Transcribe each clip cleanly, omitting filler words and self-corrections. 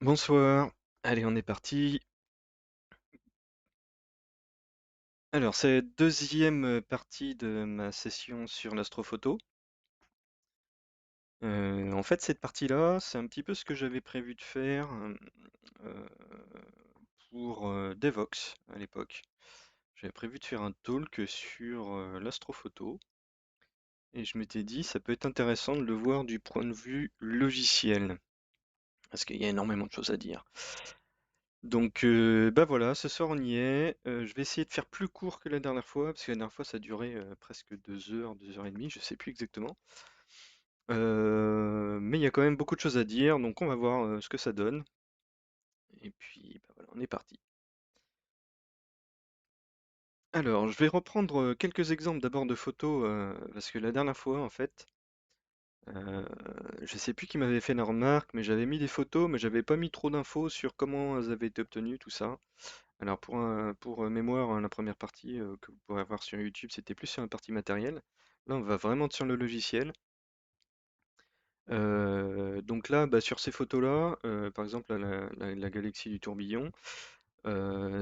Bonsoir, allez on est parti. Alors c'est deuxième partie de ma session sur l'astrophoto. En fait cette partie-là, c'est un petit peu ce que j'avais prévu de faire euh, pour Devox à l'époque. J'avais prévu de faire un talk sur l'astrophoto et je m'étais dit ça peut être intéressant de le voir du point de vue logiciel parce qu'il y a énormément de choses à dire. Donc, bah voilà, ce soir on y est. Je vais essayer de faire plus court que la dernière fois, parce que la dernière fois ça a duré presque 2 heures, 2 heures et demie, je sais plus exactement. Mais il y a quand même beaucoup de choses à dire, donc on va voir ce que ça donne. Et puis, bah voilà, on est parti. Alors, je vais reprendre quelques exemples d'abord de photos, parce que la dernière fois, en fait, euh, je sais plus qui m'avait fait la remarque, mais j'avais mis des photos, mais j'avais pas mis trop d'infos sur comment elles avaient été obtenues, tout ça. Alors pour mémoire, hein, la première partie que vous pourrez avoir sur YouTube, c'était plus sur la partie matérielle. Là, on va vraiment sur le logiciel. Donc là, bah, sur ces photos-là, par exemple la galaxie du tourbillon,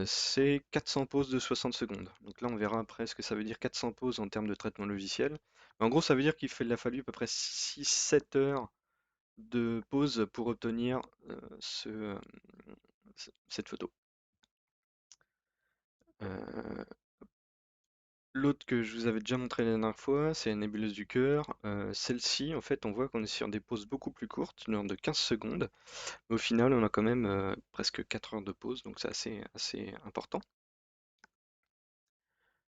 c'est 400 poses de 60 secondes. Donc là, on verra après ce que ça veut dire 400 poses en termes de traitement logiciel. En gros, ça veut dire il a fallu à peu près 6-7 heures de pause pour obtenir cette photo. Euh, L'autre que je vous avais déjà montré la dernière fois, c'est la nébuleuse du cœur. Celle-ci, en fait, on voit qu'on est sur des pauses beaucoup plus courtes, une heure de 15 secondes. Mais au final, on a quand même presque 4 heures de pause, donc c'est assez important.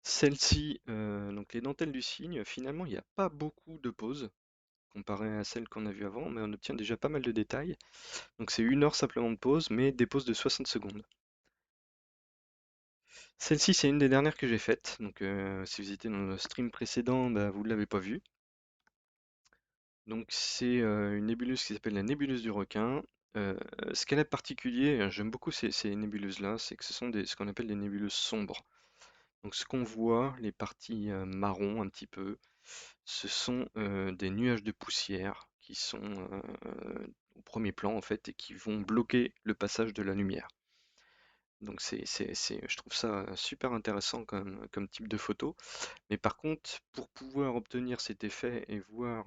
Celle-ci, donc les dentelles du cygne, finalement, il n'y a pas beaucoup de pauses comparé à celles qu'on a vues avant, mais on obtient déjà pas mal de détails. Donc c'est une heure simplement de pause, mais des pauses de 60 secondes. Celle-ci, c'est une des dernières que j'ai faites. Donc si vous étiez dans le stream précédent, bah, vous ne l'avez pas vue. Donc c'est une nébuleuse qui s'appelle la nébuleuse du requin. Euh, Ce qu'elle a de particulier, j'aime beaucoup ces nébuleuses-là, c'est que ce sont ce qu'on appelle des nébuleuses sombres. Donc ce qu'on voit, les parties marron un petit peu, ce sont des nuages de poussière qui sont au premier plan en fait et qui vont bloquer le passage de la lumière. Donc je trouve ça super intéressant comme type de photo. Mais par contre, pour pouvoir obtenir cet effet et voir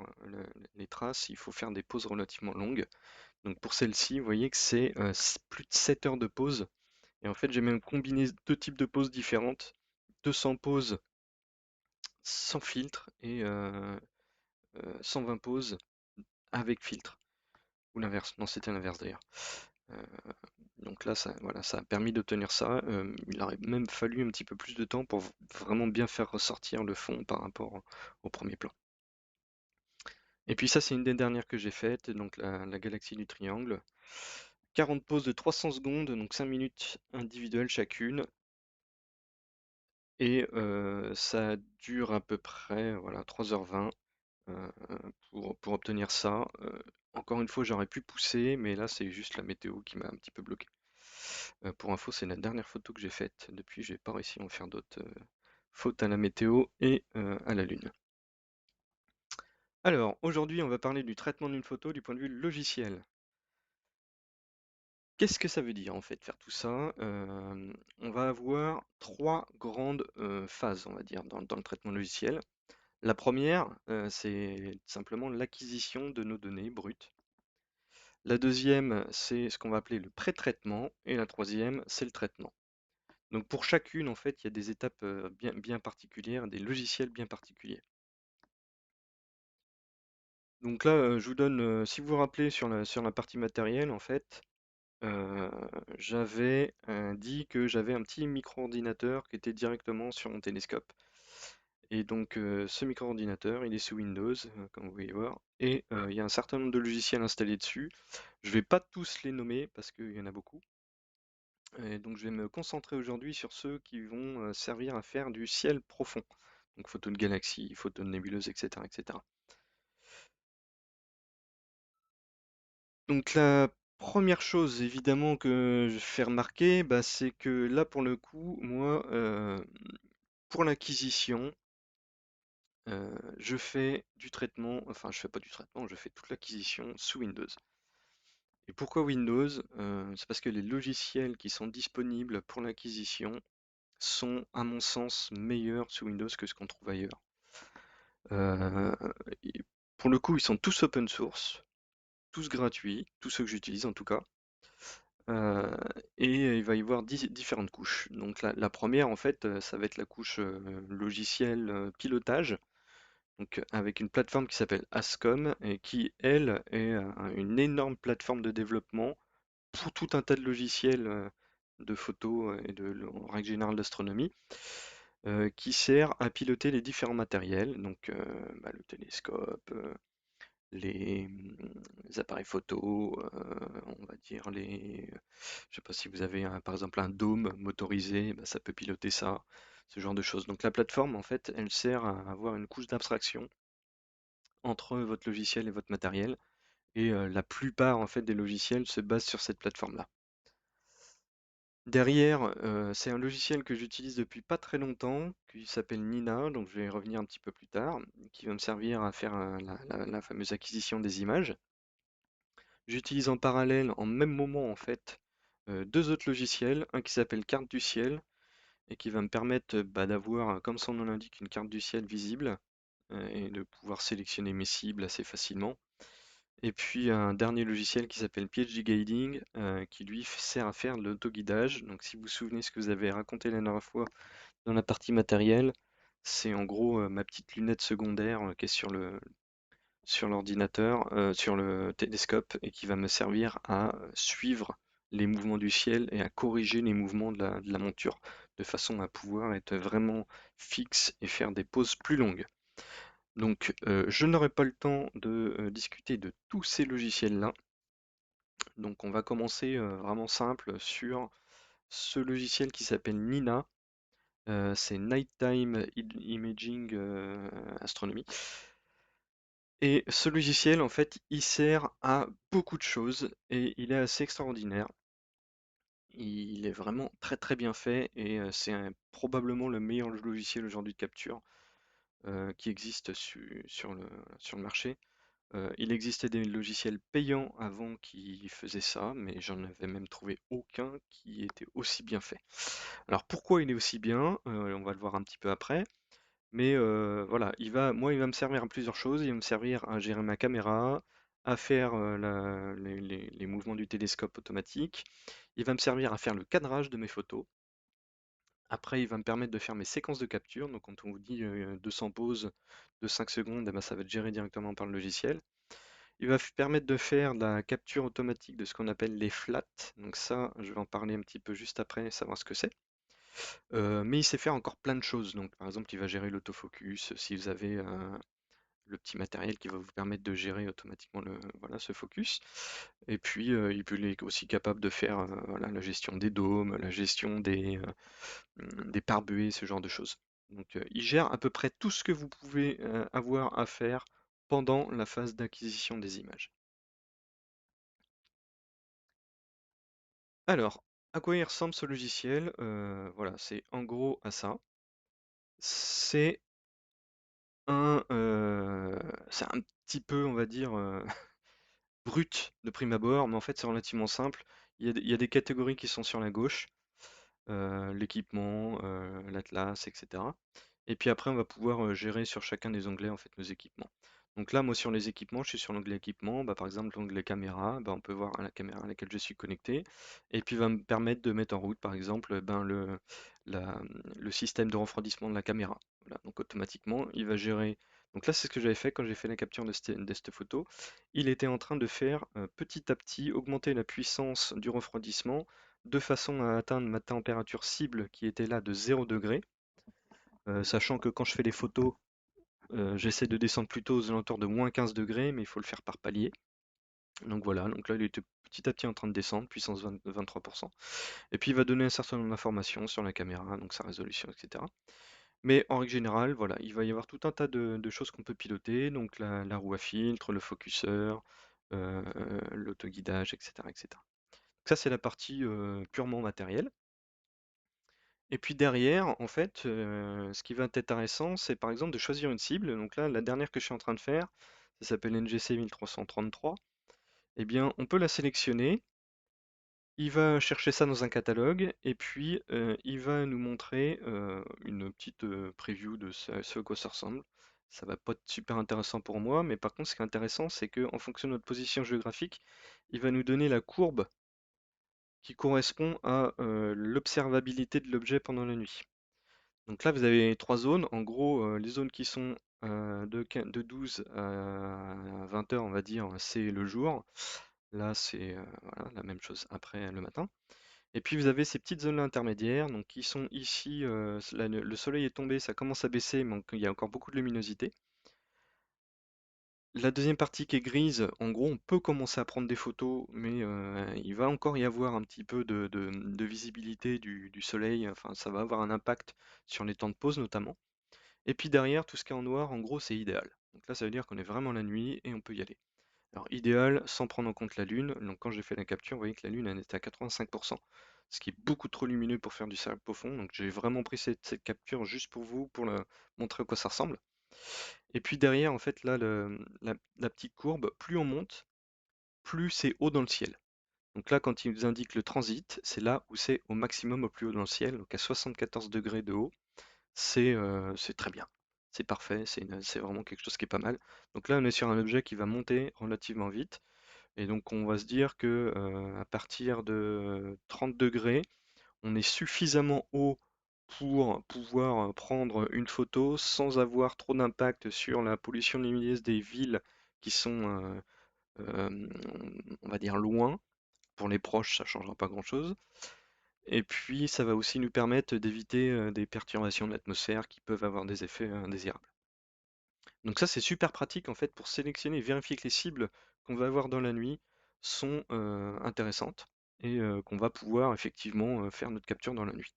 les traces, il faut faire des pauses relativement longues. Donc pour celle-ci, vous voyez que c'est plus de 7 heures de pause. Et en fait, j'ai même combiné deux types de pauses différentes. 200 pauses sans filtre et 120 pauses avec filtre. Ou l'inverse. Non, c'était l'inverse d'ailleurs. Euh, donc là, voilà, ça a permis d'obtenir ça. Il aurait même fallu un petit peu plus de temps pour vraiment bien faire ressortir le fond par rapport au premier plan. Et puis ça, c'est une des dernières que j'ai faites, donc la galaxie du triangle. 40 pauses de 300 secondes, donc 5 minutes individuelles chacune. Et ça dure à peu près voilà, 3h20 euh, pour obtenir ça. Encore une fois, j'aurais pu pousser, mais là, c'est juste la météo qui m'a un petit peu bloqué. Pour info, c'est la dernière photo que j'ai faite. Depuis, j'ai pas réussi à en faire d'autres faute à la météo et à la lune. Alors, aujourd'hui, on va parler du traitement d'une photo du point de vue logiciel. Qu'est-ce que ça veut dire en fait faire tout ça? On va avoir trois grandes phases, on va dire, dans le traitement logiciel. La première, c'est simplement l'acquisition de nos données brutes. La deuxième, c'est ce qu'on va appeler le pré-traitement. Et la troisième, c'est le traitement. Donc pour chacune, en fait, il y a des étapes bien particulières, des logiciels bien particuliers. Donc là, je vous donne, si vous vous rappelez sur la partie matérielle, en fait, euh, j'avais dit que j'avais un petit micro-ordinateur qui était directement sur mon télescope. Et donc ce micro-ordinateur, il est sous Windows, comme vous pouvez voir, et il y a un certain nombre de logiciels installés dessus. Je vais pas tous les nommer parce qu'il y en a beaucoup. Et donc je vais me concentrer aujourd'hui sur ceux qui vont servir à faire du ciel profond. Donc photo de galaxies, photo de nébuleuses, etc., etc. Donc la première chose évidemment que je fais remarquer, bah, c'est que là pour le coup, moi, pour l'acquisition, je fais du traitement, enfin je fais pas du traitement, je fais toute l'acquisition sous Windows. Et pourquoi Windows? C'est parce que les logiciels qui sont disponibles pour l'acquisition sont, à mon sens, meilleurs sous Windows que ce qu'on trouve ailleurs. Euh, et pour le coup, ils sont tous open source, tous gratuits, tous ceux que j'utilise en tout cas. Euh, et il va y avoir différentes couches. Donc la première, en fait, ça va être la couche logiciel pilotage, donc avec une plateforme qui s'appelle Ascom et qui, elle, est une énorme plateforme de développement pour tout un tas de logiciels de photos et en règle générale d'astronomie, qui sert à piloter les différents matériels, donc le télescope, les appareils photo, on va dire je sais pas si vous avez par exemple un dôme motorisé, bah, ça peut piloter ça, ce genre de choses. Donc la plateforme, en fait, elle sert à avoir une couche d'abstraction entre votre logiciel et votre matériel, et la plupart en fait des logiciels se basent sur cette plateforme-là. Derrière, c'est un logiciel que j'utilise depuis pas très longtemps, qui s'appelle Nina, donc je vais y revenir un petit peu plus tard, qui va me servir à faire la fameuse acquisition des images. J'utilise en parallèle, en même moment en fait, deux autres logiciels, un qui s'appelle Carte du ciel et qui va me permettre d'avoir, comme son nom l'indique, une carte du ciel visible et de pouvoir sélectionner mes cibles assez facilement. Et puis un dernier logiciel qui s'appelle PhD Guiding, qui lui sert à faire de l'autoguidage. Donc si vous vous souvenez ce que vous avez raconté la dernière fois dans la partie matérielle, c'est en gros ma petite lunette secondaire qui est sur l'ordinateur, sur le télescope, et qui va me servir à suivre les mouvements du ciel et à corriger les mouvements de la monture, de façon à pouvoir être vraiment fixe et faire des pauses plus longues. Donc je n'aurai pas le temps de discuter de tous ces logiciels-là. Donc on va commencer vraiment simple sur ce logiciel qui s'appelle Nina. C'est Nighttime Imaging Astronomy. Et ce logiciel, en fait, il sert à beaucoup de choses et il est assez extraordinaire. Il est vraiment très très bien fait et c'est probablement le meilleur logiciel aujourd'hui de capture qui existe sur le marché. Il existait des logiciels payants avant qui faisaient ça, mais j'en avais même trouvé aucun qui était aussi bien fait. Alors pourquoi il est aussi bien? On va le voir un petit peu après. Mais voilà, il va me servir à plusieurs choses. Il va me servir à gérer ma caméra, à faire les mouvements du télescope automatique. Il va me servir à faire le cadrage de mes photos. Après, il va me permettre de faire mes séquences de capture. Donc, quand on vous dit 200 poses de 5 secondes, eh ben, ça va être géré directement par le logiciel. Il va permettre de faire de la capture automatique de ce qu'on appelle les flats. Donc ça, je vais en parler un petit peu juste après, savoir ce que c'est. Mais il sait faire encore plein de choses. Donc, par exemple, il va gérer l'autofocus. Si vous avez le petit matériel qui va vous permettre de gérer automatiquement voilà, ce focus. Et puis, il est aussi capable de faire voilà, la gestion des dômes, la gestion des pare-buées, ce genre de choses. Donc, il gère à peu près tout ce que vous pouvez avoir à faire pendant la phase d'acquisition des images. Alors, à quoi il ressemble ce logiciel? Voilà, c'est en gros à ça. C'est c'est un petit peu, on va dire, brut de prime abord, mais en fait c'est relativement simple. Il y a des catégories qui sont sur la gauche, l'équipement, l'atlas, etc. Et puis après, on va pouvoir gérer sur chacun des onglets en fait nos équipements. Donc là, moi sur les équipements, je suis sur l'onglet équipement. Bah, par exemple, l'onglet caméra, bah, on peut voir la caméra à laquelle je suis connecté. Et puis va me permettre de mettre en route, par exemple, ben, le système de refroidissement de la caméra. Voilà, donc automatiquement, il va gérer. Donc là, c'est ce que j'avais fait quand j'ai fait la capture de cette photo. Il était en train de faire petit à petit augmenter la puissance du refroidissement de façon à atteindre ma température cible qui était là de 0 degré. Sachant que quand je fais les photos, j'essaie de descendre plutôt aux alentours de moins 15 degrés, mais il faut le faire par palier. Donc voilà, donc là il était petit à petit en train de descendre, puissance 23%. Et puis il va donner un certain nombre d'informations sur la caméra, donc sa résolution, etc. Mais en règle générale, voilà, il va y avoir tout un tas de choses qu'on peut piloter, donc la roue à filtre, le focuseur, l'autoguidage, etc., etc. Ça c'est la partie purement matérielle. Et puis derrière, en fait, ce qui va être intéressant, c'est par exemple de choisir une cible. Donc là, la dernière que je suis en train de faire, ça s'appelle NGC 1333. Eh bien, on peut la sélectionner. Il va chercher ça dans un catalogue et puis il va nous montrer une petite preview de ce à quoi ça ressemble. Ça va pas être super intéressant pour moi, mais par contre, ce qui est intéressant, c'est qu'en fonction de notre position géographique, il va nous donner la courbe qui correspond à l'observabilité de l'objet pendant la nuit. Donc là, vous avez trois zones. En gros, les zones qui sont de 12 à 20 heures, on va dire, c'est le jour. Là, c'est voilà, la même chose après le matin. Et puis vous avez ces petites zones intermédiaires, donc qui sont ici, là, le soleil est tombé, ça commence à baisser, mais il y a encore beaucoup de luminosité. La deuxième partie qui est grise, en gros, on peut commencer à prendre des photos, mais il va encore y avoir un petit peu de visibilité du soleil, enfin ça va avoir un impact sur les temps de pause notamment. Et puis derrière, tout ce qui est en noir, en gros, c'est idéal. Donc là, ça veut dire qu'on est vraiment la nuit et on peut y aller. Alors idéal, sans prendre en compte la lune. Donc quand j'ai fait la capture, vous voyez que la lune elle était à 85%, ce qui est beaucoup trop lumineux pour faire du cercle profond. Donc j'ai vraiment pris cette capture juste pour vous, pour montrer à quoi ça ressemble. Et puis derrière, en fait, là, la petite courbe, plus on monte, plus c'est haut dans le ciel. Donc là, quand il nous indique le transit, c'est là où c'est au maximum au plus haut dans le ciel, donc à 74 degrés de haut. C'est très bien. C'est parfait, c'est vraiment quelque chose qui est pas mal. Donc là, on est sur un objet qui va monter relativement vite. Et donc on va se dire que à partir de 30 degrés, on est suffisamment haut pour pouvoir prendre une photo sans avoir trop d'impact sur la pollution lumineuse des villes qui sont, euh, on va dire, loin. Pour les proches, ça ne changera pas grand-chose. Et puis ça va aussi nous permettre d'éviter des perturbations de l'atmosphère qui peuvent avoir des effets indésirables. Donc ça, c'est super pratique en fait pour sélectionner et vérifier que les cibles qu'on va avoir dans la nuit sont intéressantes et qu'on va pouvoir effectivement faire notre capture dans la nuit.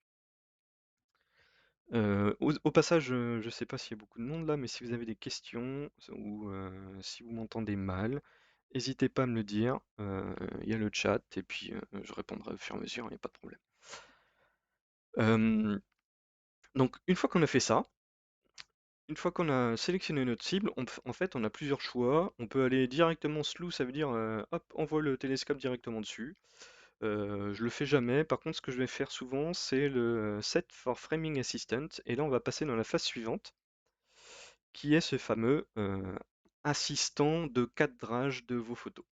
Au passage, je ne sais pas s'il y a beaucoup de monde là, mais si vous avez des questions ou si vous m'entendez mal, n'hésitez pas à me le dire. Il y a le chat et puis je répondrai au fur et à mesure, il n'y a pas de problème. Euh, donc une fois qu'on a fait ça, une fois qu'on a sélectionné notre cible, en fait, on a plusieurs choix. On peut aller directement slew, ça veut dire, hop, envoie le télescope directement dessus. Je le fais jamais. Par contre, ce que je vais faire souvent, c'est le Set for Framing Assistant. Et là, on va passer dans la phase suivante, qui est ce fameux assistant de cadrage de vos photos.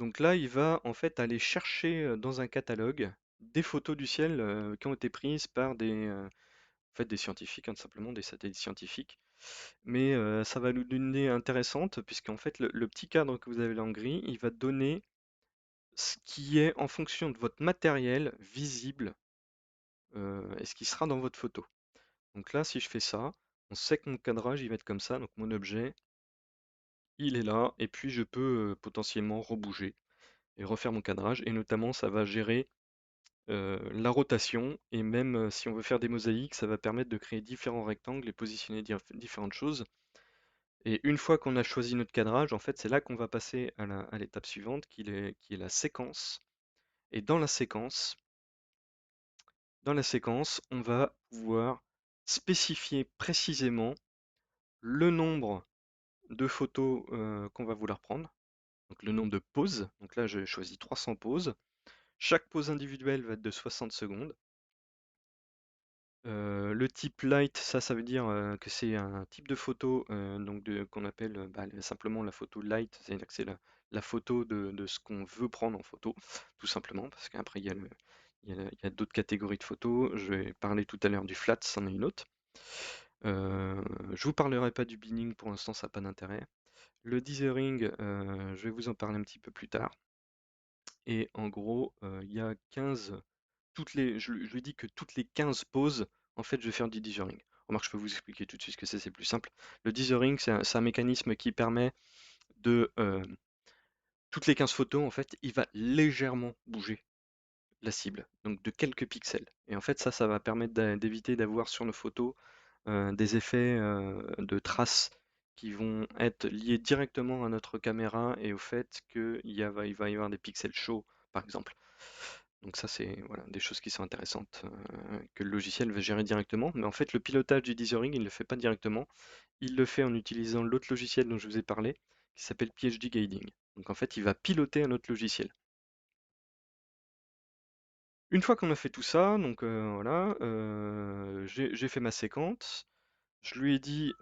Donc là, il va en fait aller chercher dans un catalogue des photos du ciel qui ont été prises par en fait, des scientifiques, hein, tout simplement des satellites scientifiques. Mais ça va nous donner intéressante, puisqu'en fait, le petit cadre que vous avez là en gris, il va donner ce qui est en fonction de votre matériel visible et ce qui sera dans votre photo. Donc là, si je fais ça, on sait que mon cadrage, il va être comme ça. Donc mon objet, il est là, et puis je peux potentiellement rebouger et refaire mon cadrage. Et notamment, ça va gérer la rotation, et même si on veut faire des mosaïques, ça va permettre de créer différents rectangles et positionner différentes choses. Et une fois qu'on a choisi notre cadrage, en fait, c'est là qu'on va passer à l'étape suivante, qui est la séquence. Et dans la séquence, on va pouvoir spécifier précisément le nombre de photos qu'on va vouloir prendre, donc le nombre de poses. Donc là, j'ai choisi 300 poses. Chaque pose individuelle va être de 60 secondes. Le type light, ça veut dire que c'est un type de photo donc qu'on appelle bah, simplement la photo light, c'est-à-dire que c'est la photo de ce qu'on veut prendre en photo, tout simplement, parce qu'après il y a d'autres catégories de photos. Je vais parler tout à l'heure du flat, c'en est une autre. Je vous parlerai pas du binning pour l'instant, ça n'a pas d'intérêt. Le dithering, je vais vous en parler un petit peu plus tard. Et en gros, il y a 15 je lui dis que toutes les 15 pauses, en fait, je vais faire du dithering. Remarque, je peux vous expliquer tout de suite ce que c'est plus simple. Le dithering, c'est un mécanisme qui permet de... toutes les 15 photos, en fait, il va légèrement bouger la cible, donc de quelques pixels. Et en fait, ça va permettre d'éviter d'avoir sur nos photos des effets de traces qui vont être liés directement à notre caméra et au fait il va y avoir des pixels chauds, par exemple. Donc ça, c'est voilà, des choses qui sont intéressantes que le logiciel va gérer directement. Mais en fait, le pilotage du dithering, il ne le fait pas directement. Il le fait en utilisant l'autre logiciel dont je vous ai parlé, qui s'appelle PhD Guiding. Donc en fait, il va piloter un autre logiciel. Une fois qu'on a fait tout ça, donc voilà, j'ai fait ma séquence. Je lui ai dit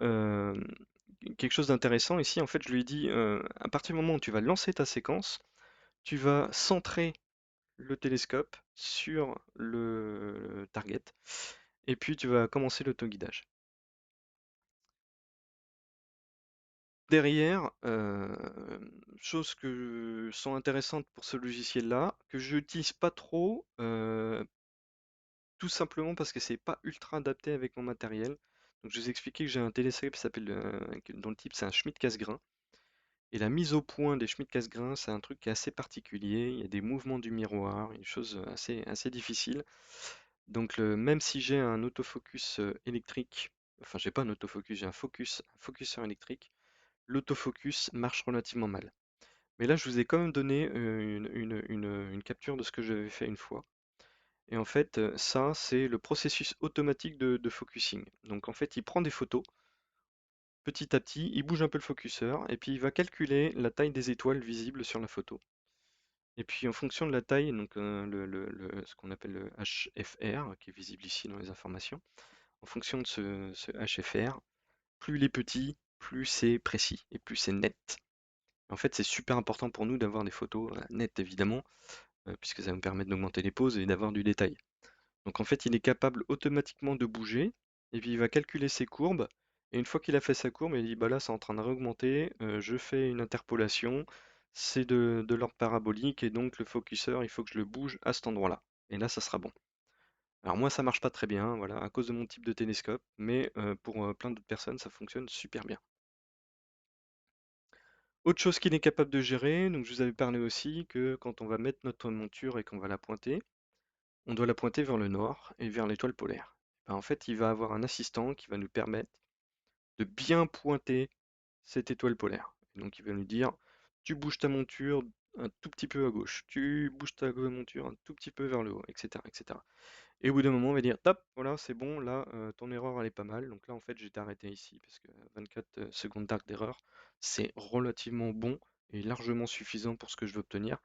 quelque chose d'intéressant ici. En fait, je lui ai dit à partir du moment où tu vas lancer ta séquence, tu vas centrer le télescope sur le target et puis tu vas commencer l'autoguidage. Derrière, choses que sont intéressantes pour ce logiciel-là, que je n'utilise pas trop, tout simplement parce que c'est pas ultra adapté avec mon matériel. Donc je vous ai expliqué que j'ai un télescope qui s'appelle, dont le type c'est un Schmidt-Cassegrain. Et la mise au point des Schmidt-Cassegrain, c'est un truc qui est assez particulier. Il y a des mouvements du miroir, une chose assez difficile. Donc même si j'ai un autofocus électrique, enfin j'ai pas un autofocus, j'ai un focuseur électrique, l'autofocus marche relativement mal. Mais là, je vous ai quand même donné une capture de ce que j'avais fait une fois. Et en fait, ça, c'est le processus automatique de focusing. Donc en fait, il prend des photos, petit à petit, il bouge un peu le focuseur, et puis il va calculer la taille des étoiles visibles sur la photo. Et puis en fonction de la taille, donc ce qu'on appelle le HFR, qui est visible ici dans les informations, en fonction de ce HFR, plus il est petit, plus c'est précis, et plus c'est net. En fait, c'est super important pour nous d'avoir des photos nettes, évidemment, puisque ça nous permet d'augmenter les poses et d'avoir du détail. Donc en fait, il est capable automatiquement de bouger, et puis il va calculer ses courbes, et une fois qu'il a fait sa courbe, il dit, bah là, c'est en train de réaugmenter, je fais une interpolation, c'est de l'ordre parabolique, et donc le focuseur, il faut que je le bouge à cet endroit-là. Et là, ça sera bon. Alors moi, ça marche pas très bien, voilà, à cause de mon type de télescope, mais pour plein d'autres personnes, ça fonctionne super bien. Autre chose qu'il est capable de gérer, donc je vous avais parlé aussi que quand on va mettre notre monture et qu'on va la pointer, on doit la pointer vers le nord et vers l'étoile polaire. Ben, en fait, il va avoir un assistant qui va nous permettre de bien pointer cette étoile polaire. Donc il va nous dire, tu bouges ta monture un tout petit peu à gauche, tu bouges ta monture un tout petit peu vers le haut, etc., etc. Et au bout d'un moment, on va dire, top, voilà, c'est bon, là, ton erreur, elle est pas mal. Donc là, en fait, j'étais arrêté ici, parce que 24 secondes d'arc d'erreur, c'est relativement bon et largement suffisant pour ce que je veux obtenir.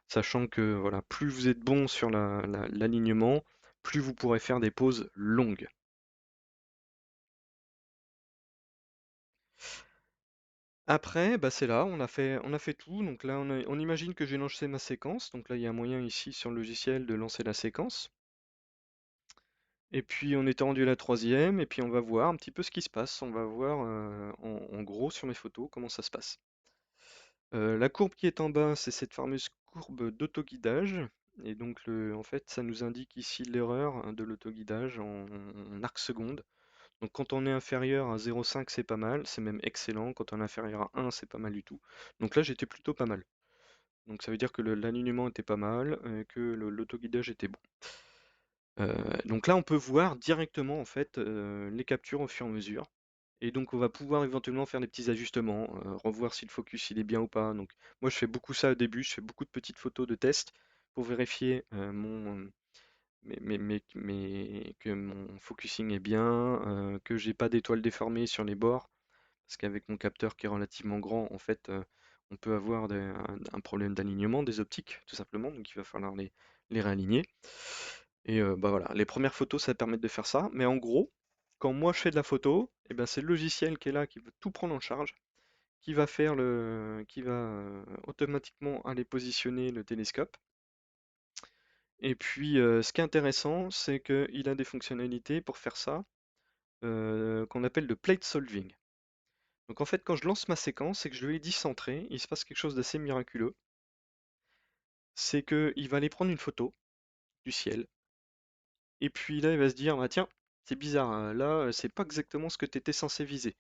Sachant que, voilà, plus vous êtes bon sur l'alignement, plus vous pourrez faire des pauses longues. Après, bah c'est là, on a fait tout. Donc là, on imagine que j'ai lancé ma séquence. Donc là, il y a un moyen ici sur le logiciel de lancer la séquence. Et puis on était rendu à la troisième, et puis on va voir un petit peu ce qui se passe. On va voir en gros sur mes photos comment ça se passe. La courbe qui est en bas, c'est cette fameuse courbe d'autoguidage. Et donc en fait, ça nous indique ici l'erreur de l'autoguidage en arc seconde. Donc quand on est inférieur à 0,5, c'est pas mal, c'est même excellent. Quand on est inférieur à 1, c'est pas mal du tout. Donc là, j'étais plutôt pas mal. Donc ça veut dire que l'alignement était pas mal, que l'autoguidage était bon. Donc là, on peut voir directement en fait les captures au fur et à mesure. Et donc on va pouvoir éventuellement faire des petits ajustements, revoir si le focus il est bien ou pas. Donc moi je fais beaucoup ça au début, je fais beaucoup de petites photos de test pour vérifier que mon focusing est bien, que j'ai pas d'étoiles déformées sur les bords. Parce qu'avec mon capteur qui est relativement grand, en fait, on peut avoir un problème d'alignement des optiques, tout simplement. Donc il va falloir les réaligner. Et bah voilà, les premières photos, ça va permettre de faire ça. Mais en gros, quand moi je fais de la photo, eh ben, c'est le logiciel qui est là, qui veut tout prendre en charge, qui va automatiquement aller positionner le télescope. Et puis, ce qui est intéressant, c'est qu'il a des fonctionnalités pour faire ça, qu'on appelle le plate solving. Donc en fait, quand je lance ma séquence et que je lui ai dit centrer, il se passe quelque chose d'assez miraculeux. C'est qu'il va aller prendre une photo du ciel, et puis là, il va se dire, bah tiens, c'est bizarre, hein, là, c'est pas exactement ce que tu étais censé viser.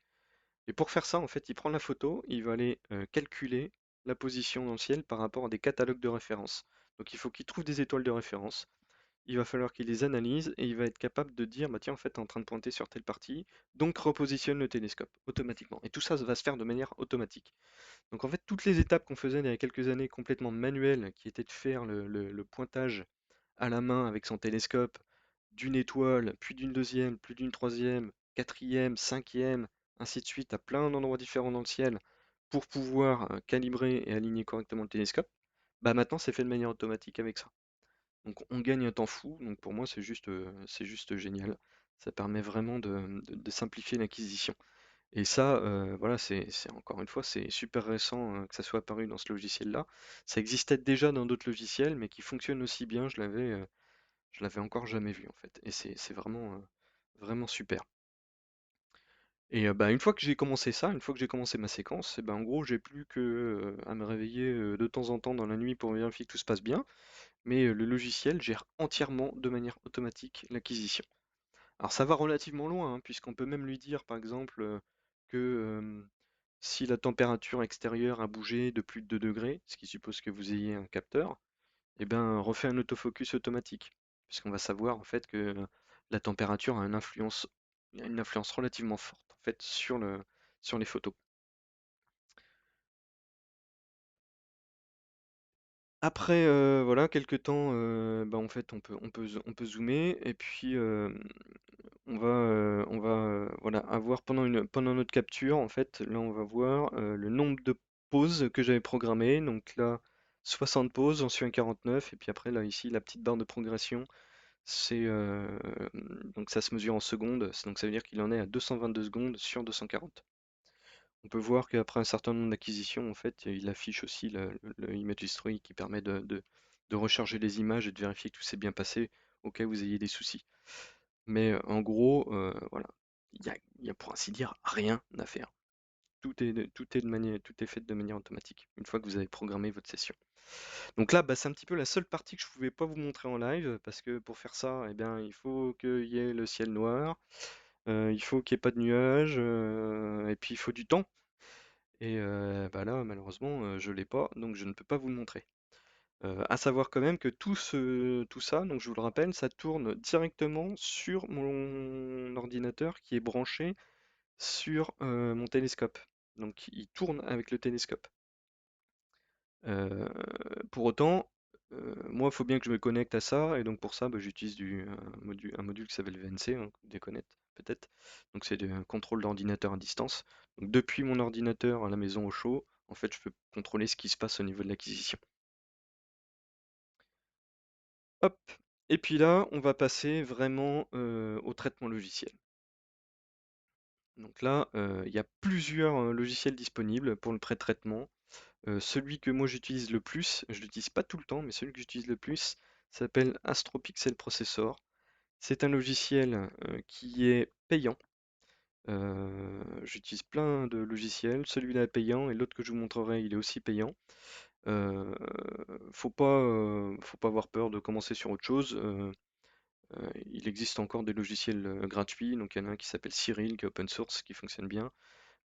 Et pour faire ça, en fait, il prend la photo, il va aller calculer la position dans le ciel par rapport à des catalogues de référence. Donc il faut qu'il trouve des étoiles de référence. Il va falloir qu'il les analyse et il va être capable de dire, bah tiens, en fait, t'es en train de pointer sur telle partie, donc repositionne le télescope automatiquement. Et tout ça va se faire de manière automatique. Donc en fait, toutes les étapes qu'on faisait il y a quelques années complètement manuelles, qui étaient de faire le pointage à la main avec son télescope d'une étoile, puis d'une deuxième, puis d'une troisième, quatrième, cinquième, ainsi de suite, à plein d'endroits différents dans le ciel, pour pouvoir calibrer et aligner correctement le télescope, bah maintenant c'est fait de manière automatique avec ça. Donc on gagne un temps fou, donc pour moi c'est juste génial. Ça permet vraiment de simplifier l'acquisition. Et ça, voilà, c'est encore une fois, c'est super récent que ça soit apparu dans ce logiciel-là. Ça existait déjà dans d'autres logiciels, mais qui fonctionne aussi bien, je l'avais encore jamais vu en fait. Et c'est vraiment, vraiment super. Et bah, une fois que j'ai commencé ça, une fois que j'ai commencé ma séquence, et ben en gros, j'ai plus que à me réveiller de temps en temps dans la nuit pour vérifier que tout se passe bien. Mais le logiciel gère entièrement de manière automatique l'acquisition. Alors ça va relativement loin, hein, puisqu'on peut même lui dire, par exemple, que si la température extérieure a bougé de plus de 2 degrés, ce qui suppose que vous ayez un capteur, eh ben, refait un autofocus automatique, puisqu'on va savoir en fait que la température a une influence relativement forte en fait sur les photos. Après, voilà, quelques temps, bah, en fait, on peut zoomer et puis on va voilà, avoir pendant notre capture, en fait, là, on va voir le nombre de pauses que j'avais programmées. Donc là, 60 pauses, j'en suis à 49. Et puis après, là, ici, la petite barre de progression, c'est donc ça se mesure en secondes. Donc ça veut dire qu'il en est à 222 secondes sur 240. On peut voir qu'après un certain nombre d'acquisitions, en fait, il affiche aussi le Image History qui permet de recharger les images et de vérifier que tout s'est bien passé au cas où vous ayez des soucis. Mais en gros, voilà, il y a pour ainsi dire rien à faire. Tout est fait de manière automatique, une fois que vous avez programmé votre session. Donc là, bah, c'est un petit peu la seule partie que je pouvais pas vous montrer en live, parce que pour faire ça, eh bien, il faut qu'il y ait le ciel noir, il faut qu'il n'y ait pas de nuages, et puis il faut du temps. Et bah là, malheureusement, je l'ai pas, donc je ne peux pas vous le montrer. À savoir quand même que tout ça, donc je vous le rappelle, ça tourne directement sur mon ordinateur qui est branché sur mon télescope. Donc il tourne avec le télescope. Euh, pour autant, moi, il faut bien que je me connecte à ça, et donc pour ça, bah, j'utilise un module qui s'appelle VNC, hein, des connaître peut-être. Donc c'est un contrôle d'ordinateur à distance. Donc depuis mon ordinateur à la maison au chaud, en fait, je peux contrôler ce qui se passe au niveau de l'acquisition. Hop. Et puis là, on va passer vraiment au traitement logiciel. Donc là, il y a plusieurs logiciels disponibles pour le pré-traitement. Celui que moi j'utilise le plus, je l'utilise pas tout le temps, mais celui que j'utilise le plus s'appelle AstroPixel Processor. C'est un logiciel qui est payant. J'utilise plein de logiciels. Celui-là est payant et l'autre que je vous montrerai, il est aussi payant. Euh, faut pas avoir peur de commencer sur autre chose. Il existe encore des logiciels gratuits. Donc il y en a un qui s'appelle Cyril, qui est open source, qui fonctionne bien.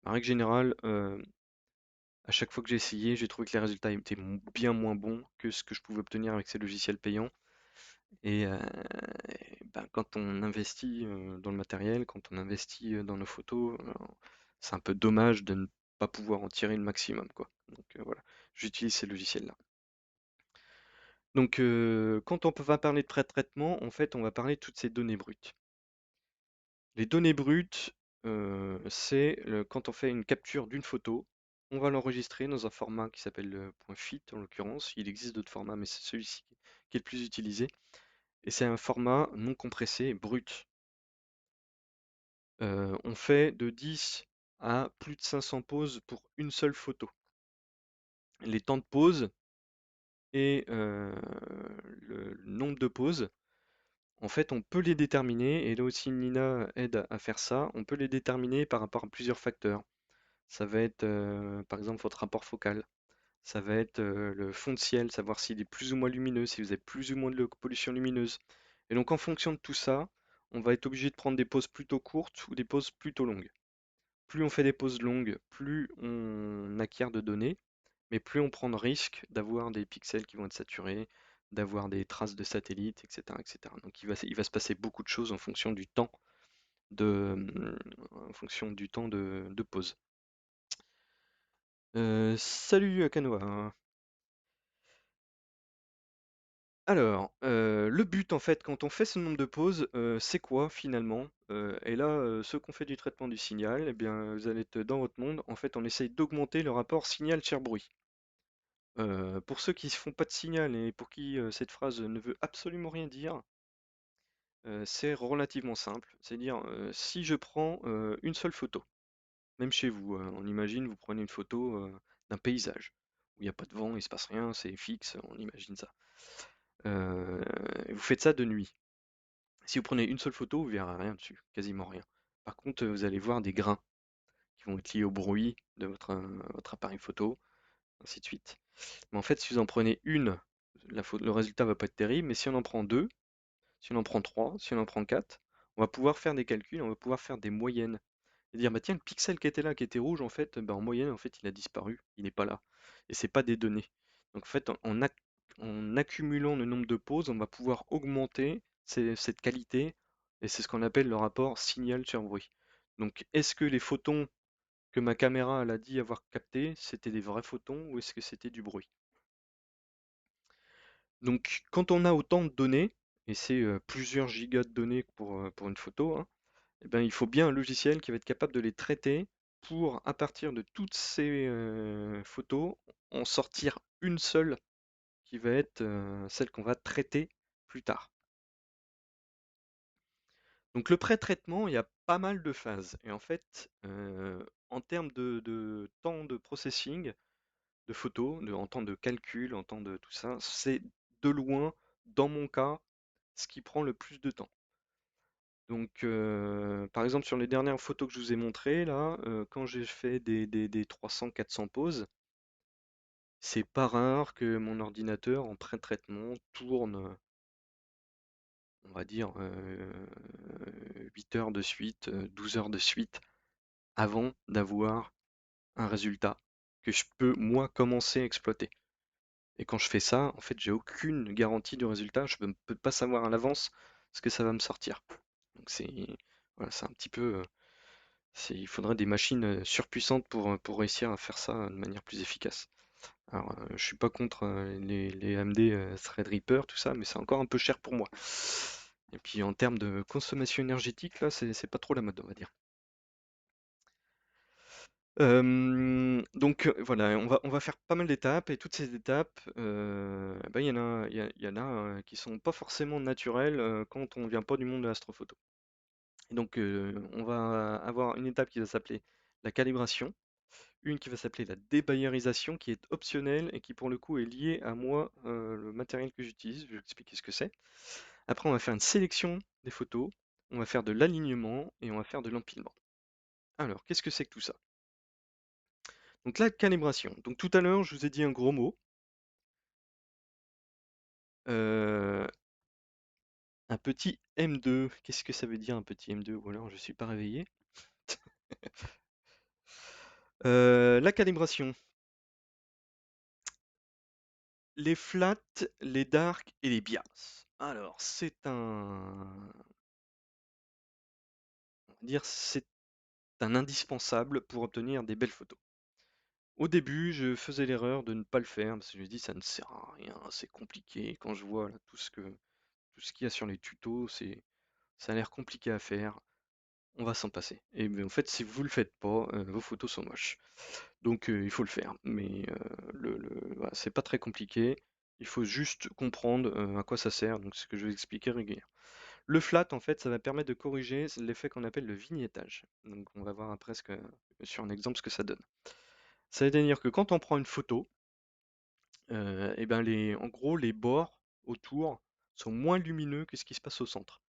En règle générale, à chaque fois que j'ai essayé, j'ai trouvé que les résultats étaient bien moins bons que ce que je pouvais obtenir avec ces logiciels payants. Et ben, quand on investit dans le matériel, quand on investit dans nos photos, c'est un peu dommage de ne pas pouvoir en tirer le maximum, quoi. Donc voilà, j'utilise ces logiciels-là. Donc quand on va parler de pré-traitement, en fait, on va parler de toutes ces données brutes. Les données brutes, quand on fait une capture d'une photo, on va l'enregistrer dans un format qui s'appelle le .fit en l'occurrence. Il existe d'autres formats, mais c'est celui-ci qui est le plus utilisé. Et c'est un format non compressé brut. On fait de 10 à plus de 500 poses pour une seule photo. Les temps de pause et le nombre de poses, en fait, on peut les déterminer, et là aussi Nina aide à faire ça, on peut les déterminer par rapport à plusieurs facteurs. Ça va être, par exemple, votre rapport focal. Ça va être le fond de ciel, savoir s'il est plus ou moins lumineux, si vous avez plus ou moins de pollution lumineuse. Et donc, en fonction de tout ça, on va être obligé de prendre des pauses plutôt courtes ou des pauses plutôt longues. Plus on fait des pauses longues, plus on acquiert de données, mais plus on prend de risque d'avoir des pixels qui vont être saturés, d'avoir des traces de satellites, etc., etc. Donc il va se passer beaucoup de choses en fonction du temps de pause. Salut Kanoa. Alors, le but en fait quand on fait ce nombre de pauses, c'est quoi finalement? Et là, ceux qui ont fait du traitement du signal, eh bien, vous allez être dans votre monde. En fait, on essaye d'augmenter le rapport signal-tiers-bruit. Pour ceux qui ne font pas de signal et pour qui, cette phrase ne veut absolument rien dire, c'est relativement simple. C'est-à-dire, si je prends, une seule photo, même chez vous, on imagine, vous prenez une photo, d'un paysage, où il y a pas de vent, il se passe rien, c'est fixe, on imagine ça. Vous faites ça de nuit. Si vous prenez une seule photo, vous verrez rien dessus, quasiment rien. Par contre, vous allez voir des grains qui vont être liés au bruit de votre appareil photo, ainsi de suite. Mais en fait, si vous en prenez une, le résultat va pas être terrible, mais si on en prend deux, si on en prend trois, si on en prend quatre, on va pouvoir faire des calculs, on va pouvoir faire des moyennes. Et dire, bah tiens, le pixel qui était là, qui était rouge, en fait, bah, en moyenne, en fait, il a disparu, il n'est pas là. Et c'est pas des données. Donc en fait, en accumulant le nombre de poses, on va pouvoir augmenter cette qualité, et c'est ce qu'on appelle le rapport signal sur bruit. Donc est-ce que les photons que ma caméra elle a dit avoir captés, c'était des vrais photons ou est-ce que c'était du bruit? Donc quand on a autant de données, et c'est plusieurs gigas de données pour une photo, hein, eh ben, il faut bien un logiciel qui va être capable de les traiter pour, à partir de toutes ces photos, en sortir une seule qui va être celle qu'on va traiter plus tard. Donc le pré-traitement, il y a pas mal de phases. Et en fait, en termes de temps de processing, de photos, en temps de calcul, en temps de tout ça, c'est de loin, dans mon cas, ce qui prend le plus de temps. Donc, par exemple, sur les dernières photos que je vous ai montrées, là, quand j'ai fait des 300-400 poses, c'est pas rare que mon ordinateur en pré-traitement tourne, on va dire, 8 heures de suite, 12 heures de suite, avant d'avoir un résultat que je peux, moi, commencer à exploiter. Et quand je fais ça, en fait, j'ai aucune garantie du résultat. Je ne peux pas savoir à l'avance ce que ça va me sortir. Donc voilà, c'est un petit peu, il faudrait des machines surpuissantes pour réussir à faire ça de manière plus efficace. Alors, je suis pas contre les AMD Threadripper, tout ça, mais c'est encore un peu cher pour moi. Et puis en termes de consommation énergétique, là, c'est pas trop la mode, on va dire. Donc voilà, on va faire pas mal d'étapes et toutes ces étapes, bah, il y en a qui sont pas forcément naturelles quand on vient pas du monde de l'astrophoto. Et donc on va avoir une étape qui va s'appeler la calibration, une qui va s'appeler la débayerisation, qui est optionnelle et qui pour le coup est liée à moi, le matériel que j'utilise. Je vais expliquer ce que c'est. Après, on va faire une sélection des photos, on va faire de l'alignement et on va faire de l'empilement. Alors, qu'est-ce que c'est que tout ça? Donc la calibration. Donc tout à l'heure, je vous ai dit un gros mot. euh, un petit M2. Qu'est-ce que ça veut dire un petit M2? Ou alors je suis pas réveillé. La calibration. Les flats, les darks et les bias. Alors, c'est un indispensable pour obtenir des belles photos. Au début, je faisais l'erreur de ne pas le faire parce que je me dis ça ne sert à rien, c'est compliqué. Quand je vois là, tout ce qu'il y a sur les tutos, ça a l'air compliqué à faire. On va s'en passer. Et mais en fait, si vous le faites pas, vos photos sont moches. Donc il faut le faire. Mais voilà, c'est pas très compliqué. Il faut juste comprendre à quoi ça sert. Donc c'est ce que je vais expliquer régulièrement. Le flat, en fait, ça va permettre de corriger l'effet qu'on appelle le vignettage. Donc on va voir après sur un exemple ce que ça donne. Ça veut dire que quand on prend une photo, et ben en gros, les bords autour sont moins lumineux que ce qui se passe au centre.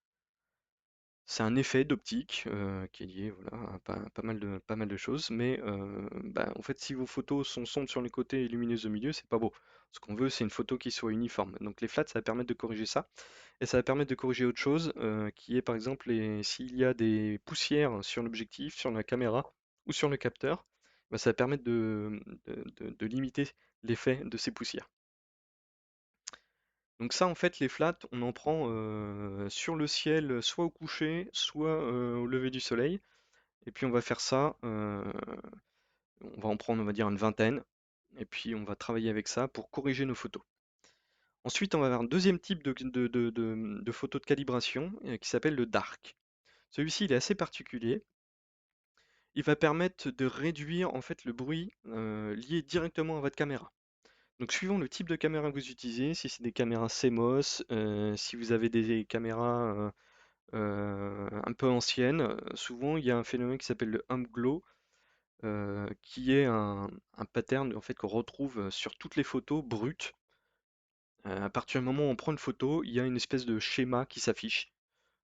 C'est un effet d'optique qui est lié voilà, à pas mal de choses, mais bah, en fait, si vos photos sont sombres sur les côtés et lumineuses au milieu, c'est pas beau. Ce qu'on veut, c'est une photo qui soit uniforme. Donc les flats, ça va permettre de corriger ça. Et ça va permettre de corriger autre chose, qui est par exemple s'il y a des poussières sur l'objectif, sur la caméra ou sur le capteur, bah, ça va permettre de limiter l'effet de ces poussières. Donc ça, en fait, les flats, on en prend sur le ciel, soit au coucher, soit au lever du soleil. Et puis on va faire ça, on va en prendre, on va dire, une vingtaine. Et puis on va travailler avec ça pour corriger nos photos. Ensuite, on va avoir un deuxième type de photo de calibration qui s'appelle le dark. Celui-ci, il est assez particulier. Il va permettre de réduire en fait le bruit lié directement à votre caméra. Donc, suivant le type de caméra que vous utilisez, si c'est des caméras CMOS, si vous avez des caméras un peu anciennes, souvent il y a un phénomène qui s'appelle le hump glow, qui est un pattern en fait qu'on retrouve sur toutes les photos brutes. À partir du moment où on prend une photo, il y a une espèce de schéma qui s'affiche.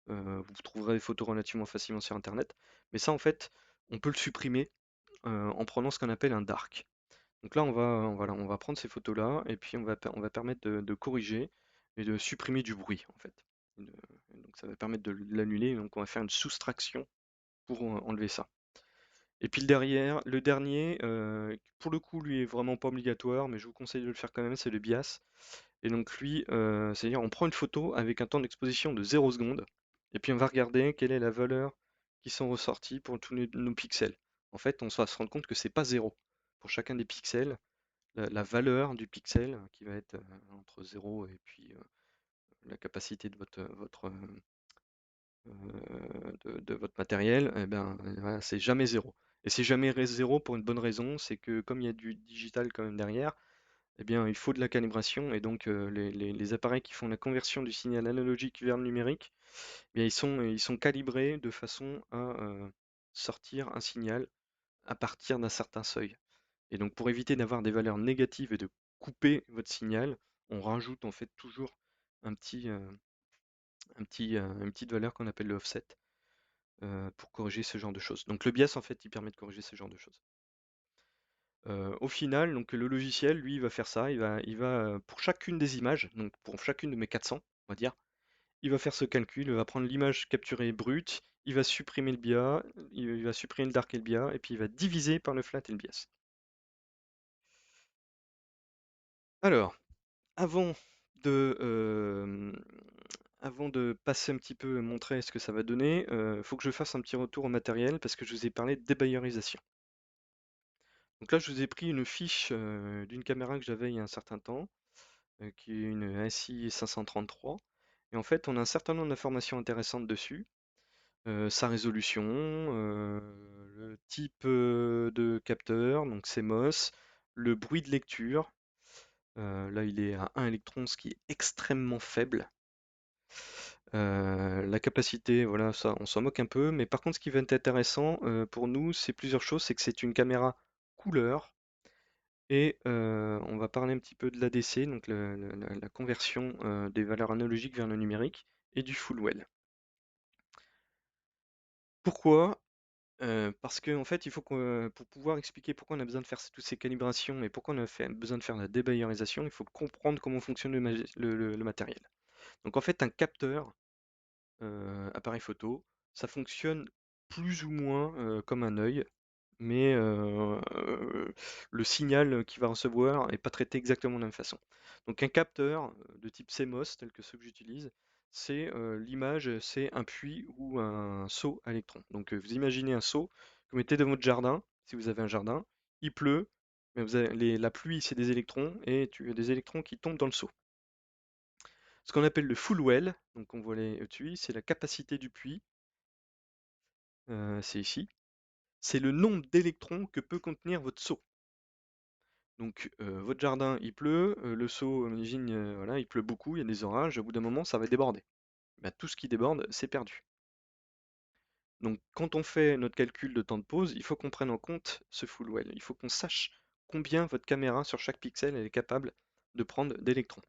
Vous trouverez des photos relativement facilement sur Internet. Mais ça, en fait, on peut le supprimer en prenant ce qu'on appelle un dark. Donc là, voilà, on va prendre ces photos-là et puis on va permettre de corriger et de supprimer du bruit, en fait. Et de- donc ça va permettre de l'annuler. Donc on va faire une soustraction pour enlever ça. Et puis le dernier, pour le coup, lui est vraiment pas obligatoire, mais je vous conseille de le faire quand même, c'est le bias. Et donc lui, c'est-à-dire on prend une photo avec un temps d'exposition de 0 seconde, et puis on va regarder quelle est la valeur qui sont ressortis pour tous nos pixels. En fait, on va se rendre compte que c'est pas zéro. Pour chacun des pixels, la valeur du pixel, qui va être entre 0 et puis la capacité de de votre matériel, eh ben, voilà, c'est jamais zéro. Et c'est jamais zéro pour une bonne raison, c'est que comme il y a du digital quand même derrière, eh bien, il faut de la calibration et donc les appareils qui font la conversion du signal analogique vers le numérique, eh bien, ils sont calibrés de façon à sortir un signal à partir d'un certain seuil. Et donc pour éviter d'avoir des valeurs négatives et de couper votre signal, on rajoute en fait toujours un une petite valeur qu'on appelle le offset pour corriger ce genre de choses. Donc le bias en fait il permet de corriger ce genre de choses. Au final, donc le logiciel, lui, il va faire ça. Pour chacune des images, donc pour chacune de mes 400, on va dire, il va faire ce calcul, il va prendre l'image capturée brute, il va supprimer le bias, il va supprimer le dark et le bias, et puis il va diviser par le flat et le bias. Alors, avant avant de passer un petit peu, montrer ce que ça va donner, faut que je fasse un petit retour au matériel parce que je vous ai parlé de débayerisation. Donc là, je vous ai pris une fiche d'une caméra que j'avais il y a un certain temps, qui est une ASI 533. Et en fait, on a un certain nombre d'informations intéressantes dessus. Sa résolution, le type de capteur, donc CMOS, le bruit de lecture. Là, il est à 1 électron, ce qui est extrêmement faible. La capacité, voilà, ça, on s'en moque un peu. Mais par contre, ce qui va être intéressant pour nous, c'est plusieurs choses. C'est que c'est une caméra couleur. Et on va parler un petit peu de l'ADC, donc la conversion des valeurs analogiques vers le numérique, et du full well. Pourquoi? Parce qu'en fait, pour pouvoir expliquer pourquoi on a besoin de faire toutes ces calibrations et pourquoi on a besoin de faire la débayerisation, il faut comprendre comment fonctionne le matériel. Donc en fait, un capteur, appareil photo, ça fonctionne plus ou moins comme un œil, mais le signal qu'il va recevoir n'est pas traité exactement de la même façon. Donc un capteur de type CMOS, tel que ceux que j'utilise, c'est l'image, c'est un puits ou un seau à électrons. Donc vous imaginez un seau que vous mettez dans votre jardin, si vous avez un jardin, il pleut, mais la pluie c'est des électrons et tu as des électrons qui tombent dans le seau. Ce qu'on appelle le full well, donc on voit les tuyaux, c'est la capacité du puits, c'est ici, c'est le nombre d'électrons que peut contenir votre seau. Donc votre jardin, il pleut, le seau, imagine, voilà, il pleut beaucoup, il y a des orages, au bout d'un moment, ça va déborder. Bah, tout ce qui déborde, c'est perdu. Donc quand on fait notre calcul de temps de pause, il faut qu'on prenne en compte ce full well. Il faut qu'on sache combien votre caméra sur chaque pixel elle est capable de prendre d'électrons.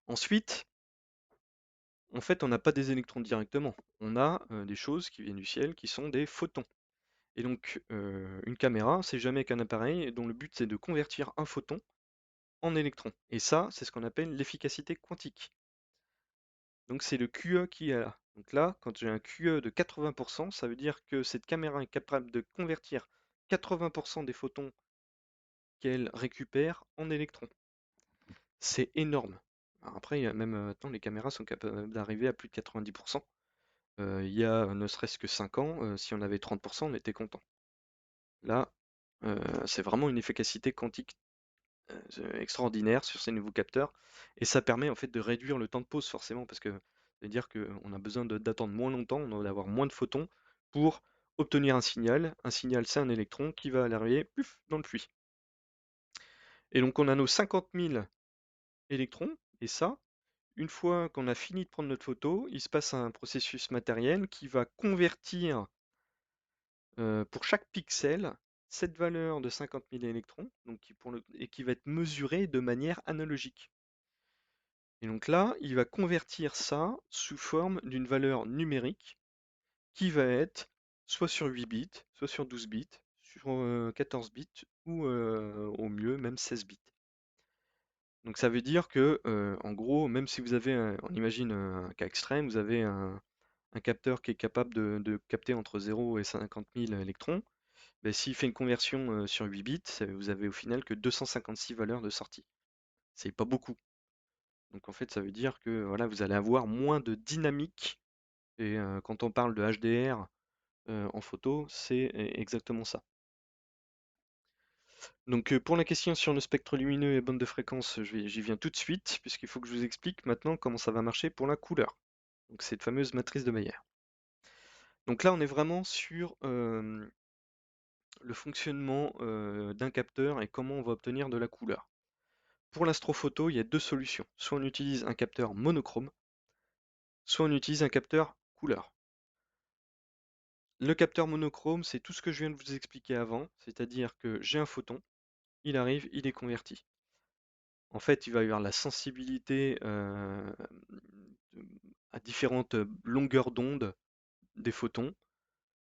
Ensuite, en fait, on n'a pas des électrons directement. On a des choses qui viennent du ciel qui sont des photons. Et donc, une caméra, c'est jamais qu'un appareil dont le but c'est de convertir un photon en électrons. Et ça, c'est ce qu'on appelle l'efficacité quantique. Donc c'est le QE qui est là. Donc là, quand j'ai un QE de 80%, ça veut dire que cette caméra est capable de convertir 80% des photons qu'elle récupère en électrons. C'est énorme. Alors après, il y a même maintenant, les caméras sont capables d'arriver à plus de 90%. Il y a ne serait-ce que 5 ans, si on avait 30%, on était content. Là, c'est vraiment une efficacité quantique extraordinaire sur ces nouveaux capteurs. Et ça permet en fait de réduire le temps de pause forcément, parce que c'est-à-dire qu'on a besoin d'attendre moins longtemps, on va avoir moins de photons pour obtenir un signal. Un signal, c'est un électron qui va arriver puf, dans le puits. Et donc on a nos 50 000 électrons, et ça, une fois qu'on a fini de prendre notre photo, il se passe un processus matériel qui va convertir pour chaque pixel cette valeur de 50 000 électrons, donc et qui va être mesurée de manière analogique. Et donc là, il va convertir ça sous forme d'une valeur numérique qui va être soit sur 8 bits, soit sur 12 bits, sur 14 bits ou au mieux même 16 bits. Donc ça veut dire que, en gros, même si vous avez, on imagine un cas extrême, vous avez un capteur qui est capable de capter entre 0 et 50 000 électrons, ben, s'il fait une conversion sur 8 bits, vous avez au final que 256 valeurs de sortie. C'est pas beaucoup. Donc en fait, ça veut dire que voilà, vous allez avoir moins de dynamique. Et quand on parle de HDR en photo, c'est exactement ça. Donc pour la question sur le spectre lumineux et bande de fréquence, j'y viens tout de suite, puisqu'il faut que je vous explique maintenant comment ça va marcher pour la couleur. Donc cette fameuse matrice de Bayer. Donc là, on est vraiment sur le fonctionnement d'un capteur et comment on va obtenir de la couleur. Pour l'astrophoto, il y a deux solutions. Soit on utilise un capteur monochrome, soit on utilise un capteur couleur. Le capteur monochrome, c'est tout ce que je viens de vous expliquer avant, c'est-à-dire que j'ai un photon, il arrive, il est converti. En fait, il va y avoir la sensibilité à différentes longueurs d'onde des photons,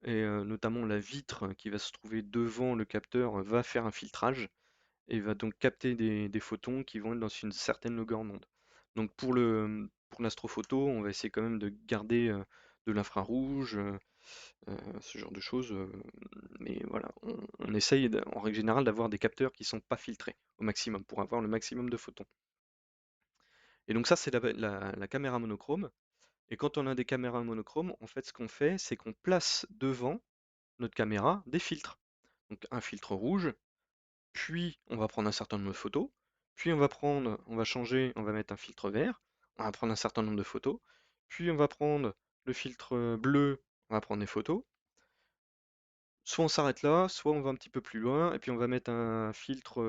et notamment la vitre qui va se trouver devant le capteur va faire un filtrage et va donc capter des photons qui vont être dans une certaine longueur d'onde. Donc pour l'astrophoto, on va essayer quand même de garder de l'infrarouge, ce genre de choses. Mais voilà, on essaye en règle générale d'avoir des capteurs qui sont pas filtrés au maximum pour avoir le maximum de photons. Et donc ça, c'est la caméra monochrome. Et quand on a des caméras monochromes, en fait, ce qu'on fait, c'est qu'on place devant notre caméra des filtres. Donc un filtre rouge, puis on va prendre un certain nombre de photos, puis on va changer, on va mettre un filtre vert, on va prendre un certain nombre de photos, puis on va prendre le filtre bleu, on va prendre des photos. Soit on s'arrête là, soit on va un petit peu plus loin, et puis on va mettre un filtre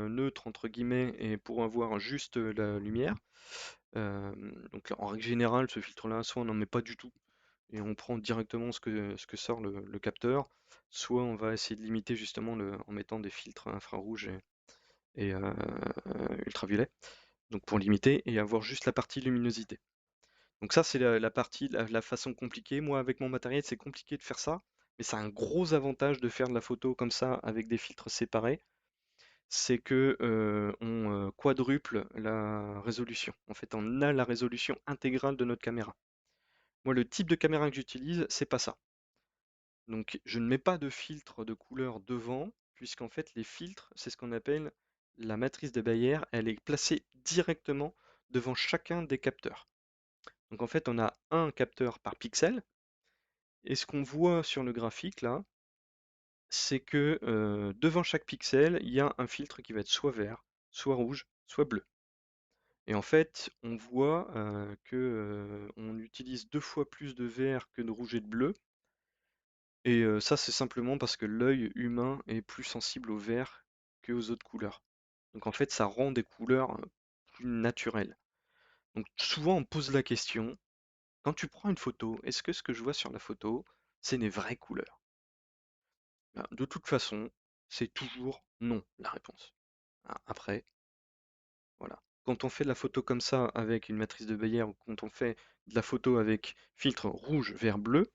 neutre entre guillemets et pour avoir juste la lumière. Donc là, en règle générale, ce filtre-là, soit on n'en met pas du tout et on prend directement ce que sort le capteur, soit on va essayer de limiter justement en mettant des filtres infrarouges et ultraviolets, donc pour limiter et avoir juste la partie luminosité. Donc ça, c'est la partie, la façon compliquée. Moi, avec mon matériel, c'est compliqué de faire ça, mais c'est un gros avantage de faire de la photo comme ça avec des filtres séparés, c'est que on quadruple la résolution. En fait, on a la résolution intégrale de notre caméra. Moi, le type de caméra que j'utilise, c'est pas ça. Donc, je ne mets pas de filtre de couleur devant, puisqu'en fait, les filtres, c'est ce qu'on appelle la matrice de Bayer. Elle est placée directement devant chacun des capteurs. Donc, en fait, on a un capteur par pixel. Et ce qu'on voit sur le graphique là, c'est que devant chaque pixel, il y a un filtre qui va être soit vert, soit rouge, soit bleu. Et en fait, on voit que on utilise 2 fois plus de vert que de rouge et de bleu. Et ça, c'est simplement parce que l'œil humain est plus sensible au vert qu'aux autres couleurs. Donc en fait, ça rend des couleurs plus naturelles. Donc souvent, on me pose la question, quand tu prends une photo, est-ce que ce que je vois sur la photo, c'est des vraies couleurs? Ben, de toute façon, c'est toujours non, la réponse. Ah, après, voilà. Quand on fait de la photo comme ça avec une matrice de Bayer ou quand on fait de la photo avec filtre rouge, vert, bleu,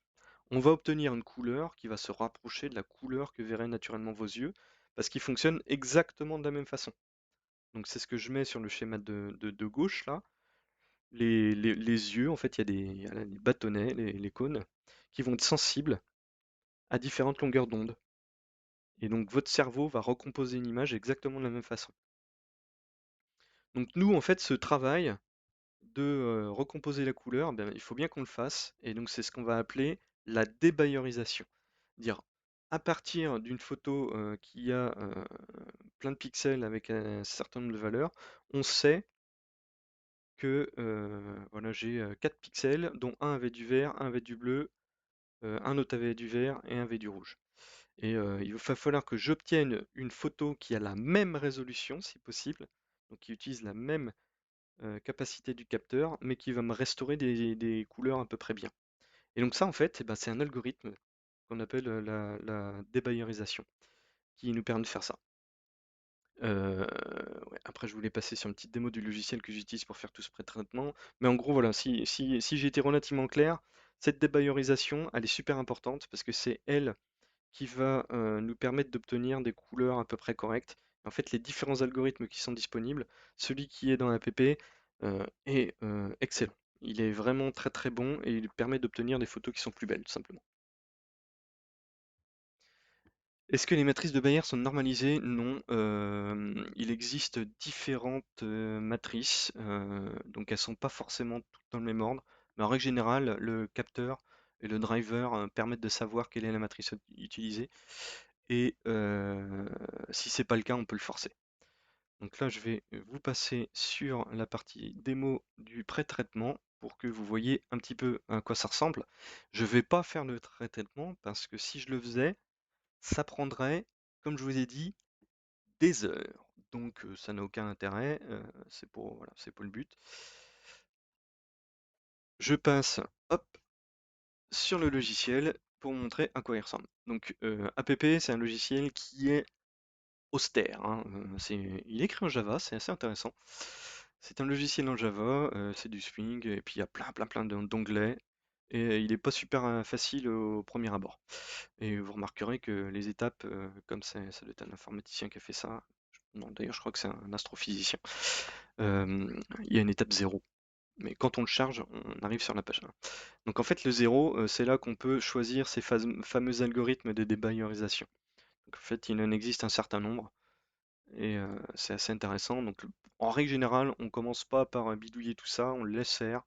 on va obtenir une couleur qui va se rapprocher de la couleur que verraient naturellement vos yeux, parce qu'ils fonctionnent exactement de la même façon. Donc c'est ce que je mets sur le schéma de gauche là. Les yeux, en fait, il y a les bâtonnets, les cônes, qui vont être sensibles à différentes longueurs d'onde. Et donc votre cerveau va recomposer une image exactement de la même façon. Donc nous, en fait, ce travail de recomposer la couleur, ben, il faut bien qu'on le fasse. Et donc c'est ce qu'on va appeler la débayerisation. Dire À partir d'une photo qui a plein de pixels avec un certain nombre de valeurs, on sait que voilà, j'ai 4 pixels, dont un avait du vert, un avait du bleu, un autre avait du vert et un avait du rouge. Et il va falloir que j'obtienne une photo qui a la même résolution, si possible, donc qui utilise la même capacité du capteur, mais qui va me restaurer des couleurs à peu près bien. Et donc ça, en fait, eh ben, c'est un algorithme qu'on appelle la débayerisation, qui nous permet de faire ça. Ouais, après, je voulais passer sur une petite démo du logiciel que j'utilise pour faire tout ce pré-traitement. Mais en gros, voilà, si j'ai été relativement clair, cette débayerisation, elle est super importante parce que c'est elle qui va nous permettre d'obtenir des couleurs à peu près correctes. En fait, les différents algorithmes qui sont disponibles, celui qui est dans l'app est excellent. Il est vraiment très très bon et il permet d'obtenir des photos qui sont plus belles, tout simplement. Est-ce que les matrices de Bayer sont normalisées? Non. Il existe différentes matrices, donc elles sont pas forcément toutes dans le même ordre, mais en règle générale, le capteur et le driver permettent de savoir quelle est la matrice utilisée, et si c'est pas le cas, on peut le forcer. Donc là, je vais vous passer sur la partie démo du pré-traitement pour que vous voyez un petit peu à quoi ça ressemble. Je vais pas faire le pré-traitement parce que si je le faisais, ça prendrait, comme je vous ai dit, des heures. Donc ça n'a aucun intérêt, voilà, c'est pas le but. Je passe, hop, sur le logiciel pour montrer à quoi il ressemble. Donc app, c'est un logiciel qui est austère, hein, il est écrit en Java, c'est assez intéressant. C'est un logiciel en Java, c'est du Swing, et puis il y a plein d'onglets, et il n'est pas super facile au premier abord. Et vous remarquerez que les étapes, comme ça doit être un informaticien qui a fait ça, non d'ailleurs je crois que c'est un astrophysicien, euh, il y a une étape zéro. Mais quand on le charge, on arrive sur la page 1. Donc en fait le zéro, c'est là qu'on peut choisir ces fameux algorithmes de débayerisation. Donc en fait il en existe un certain nombre, et c'est assez intéressant. Donc en règle générale, on commence pas par bidouiller tout ça, on le laisse faire,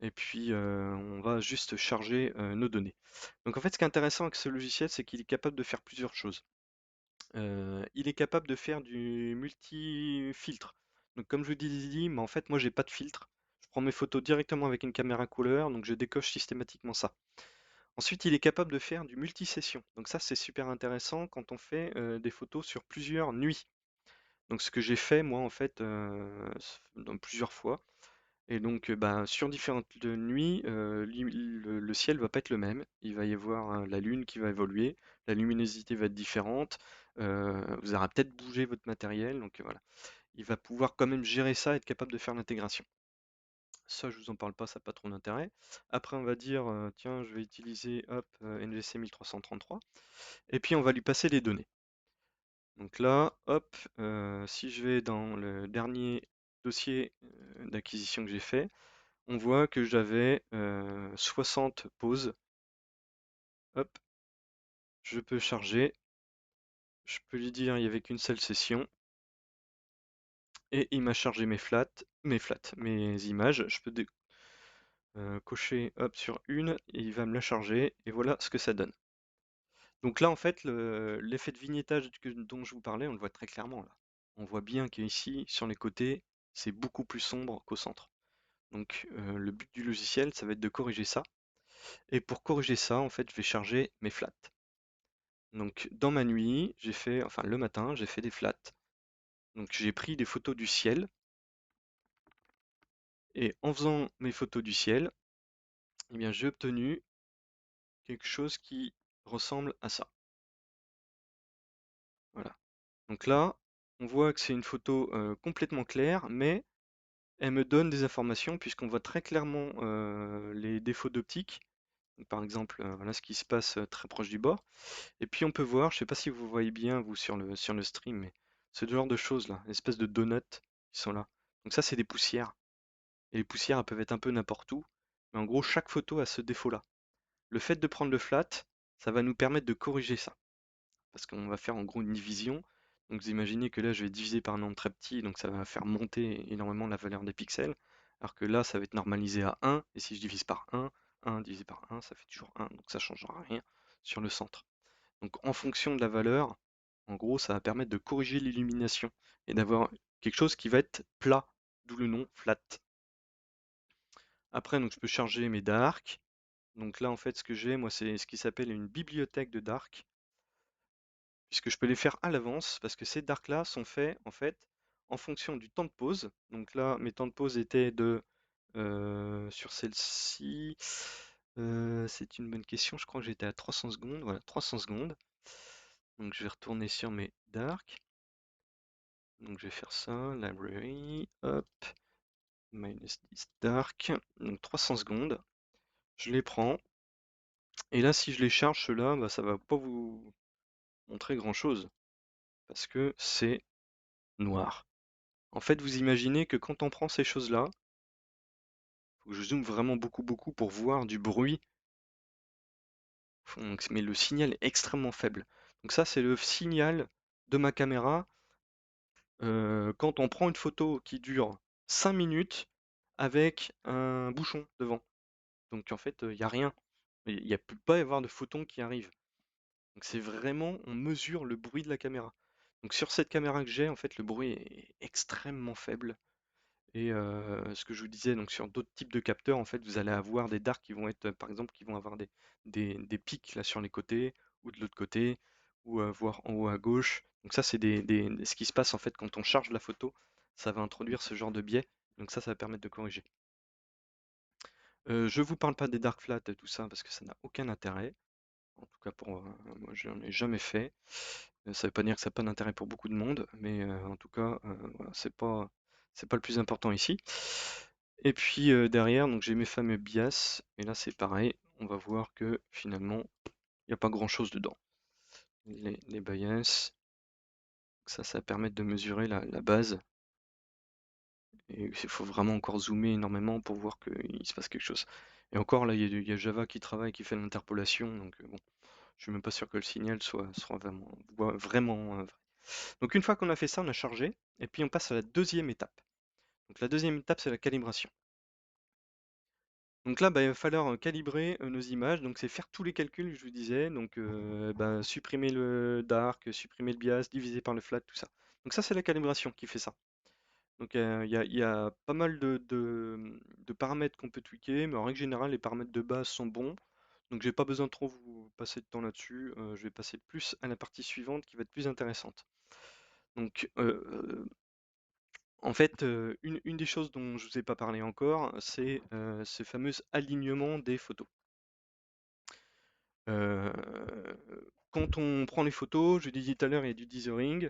et puis on va juste charger nos données. Donc en fait, ce qui est intéressant avec ce logiciel, c'est qu'il est capable de faire plusieurs choses. Il est capable de faire du multi-filtre. Donc comme je vous dis, mais en fait, moi, j'ai pas de filtre. Je prends mes photos directement avec une caméra couleur, donc je décoche systématiquement ça. Ensuite, il est capable de faire du multi-session. Donc ça, c'est super intéressant quand on fait des photos sur plusieurs nuits. Donc ce que j'ai fait moi en fait dans plusieurs fois. Et donc bah, sur différentes nuits, le ciel va pas être le même. Il va y avoir la lune qui va évoluer, la luminosité va être différente, vous aurez peut-être bougé votre matériel, donc voilà. Il va pouvoir quand même gérer ça, être capable de faire l'intégration. Ça, je vous en parle pas, ça n'a pas trop d'intérêt. Après, on va dire, tiens, je vais utiliser hop, NGC 1333, et puis on va lui passer les données. Donc là, hop, si je vais dans le dernier dossier d'acquisition que j'ai fait, on voit que j'avais 60 pauses. Hop, je peux charger. Je peux lui dire il n'y avait qu'une seule session. Et il m'a chargé mes images. Je peux cocher hop sur une et il va me la charger. Et voilà ce que ça donne. Donc là, en fait, l'effet de vignettage dont je vous parlais, on le voit très clairement là. On voit bien qu'ici, sur les côtés, c'est beaucoup plus sombre qu'au centre. Donc le but du logiciel, ça va être de corriger ça. Et pour corriger ça, en fait, je vais charger mes flats. Donc dans ma nuit, enfin le matin, j'ai fait des flats. Donc j'ai pris des photos du ciel. Et en faisant mes photos du ciel, eh bien j'ai obtenu quelque chose qui ressemble à ça. Voilà. Donc là, on voit que c'est une photo complètement claire, mais elle me donne des informations puisqu'on voit très clairement les défauts d'optique. Par exemple, voilà ce qui se passe très proche du bord. Et puis on peut voir, je ne sais pas si vous voyez bien vous sur le stream, mais ce genre de choses là, espèce de donuts qui sont là. Donc ça c'est des poussières. Et les poussières elles peuvent être un peu n'importe où. Mais en gros, chaque photo a ce défaut-là. Le fait de prendre le flat, ça va nous permettre de corriger ça. Parce qu'on va faire en gros une division. Donc vous imaginez que là je vais diviser par un nombre très petit, donc ça va faire monter énormément la valeur des pixels. Alors que là ça va être normalisé à 1, et si je divise par 1 divisé par 1, ça fait toujours 1, donc ça ne changera rien sur le centre. Donc en fonction de la valeur, en gros, ça va permettre de corriger l'illumination et d'avoir quelque chose qui va être plat, d'où le nom flat. Après, donc je peux charger mes darks. Donc là, en fait, ce que j'ai, moi, c'est ce qui s'appelle une bibliothèque de dark, puisque je peux les faire à l'avance, parce que ces darks-là sont faits, en fait, en fonction du temps de pause. Donc là, mes temps de pause étaient de, sur celle-ci, c'est une bonne question, je crois que j'étais à 300 secondes, voilà, 300 secondes. Donc je vais retourner sur mes darks. Donc je vais faire ça, library, hop, -10 dark, donc 300 secondes. Je les prends, et là, si je les charge, ceux-là, bah, ça va pas vous montrer grand-chose, parce que c'est noir. En fait, vous imaginez que quand on prend ces choses-là, faut que je zoome vraiment beaucoup, beaucoup pour voir du bruit, mais le signal est extrêmement faible. Donc ça, c'est le signal de ma caméra quand on prend une photo qui dure 5 minutes avec un bouchon devant. Donc en fait, il n'y a rien. Il ne peut pas y avoir de photons qui arrivent. Donc c'est vraiment, on mesure le bruit de la caméra. Donc sur cette caméra que j'ai, en fait, le bruit est extrêmement faible. Et ce que je vous disais, donc sur d'autres types de capteurs, en fait, vous allez avoir des darks qui vont être, par exemple, qui vont avoir des pics là sur les côtés, ou de l'autre côté, ou voire en haut à gauche. Donc ça, c'est ce qui se passe en fait quand on charge la photo, ça va introduire ce genre de biais. Donc ça va permettre de corriger. Je vous parle pas des dark flats et tout ça parce que ça n'a aucun intérêt. En tout cas, moi, je n'en ai jamais fait. Ça veut pas dire que ça n'a pas d'intérêt pour beaucoup de monde, mais en tout cas, voilà, c'est pas le plus important ici. Et puis derrière, donc j'ai mes fameux bias, et là c'est pareil, on va voir que finalement, il n'y a pas grand-chose dedans. Les bias, ça va permettre de mesurer la base, et il faut vraiment encore zoomer énormément pour voir qu'il se passe quelque chose. Et encore là, il y a Java qui travaille, qui fait l'interpolation, donc bon, je suis même pas sûr que le signal soit vraiment vrai. Donc une fois qu'on a fait ça, on a chargé, et puis on passe à la deuxième étape. Donc la deuxième étape, c'est la calibration. Donc là, bah, il va falloir calibrer nos images, donc c'est faire tous les calculs que je vous disais, donc bah, supprimer le dark, supprimer le bias, diviser par le flat, tout ça. Donc ça, c'est la calibration qui fait ça. Donc il y a pas mal de paramètres qu'on peut tweaker, mais en règle générale, les paramètres de base sont bons. Donc j'ai pas besoin de trop vous passer de temps là-dessus. Je vais passer plus à la partie suivante qui va être plus intéressante. Donc en fait, une des choses dont je vous ai pas parlé encore, c'est ce fameux alignement des photos. Euh, Quand on prend les photos, je disais tout à l'heure, il y a du dithering.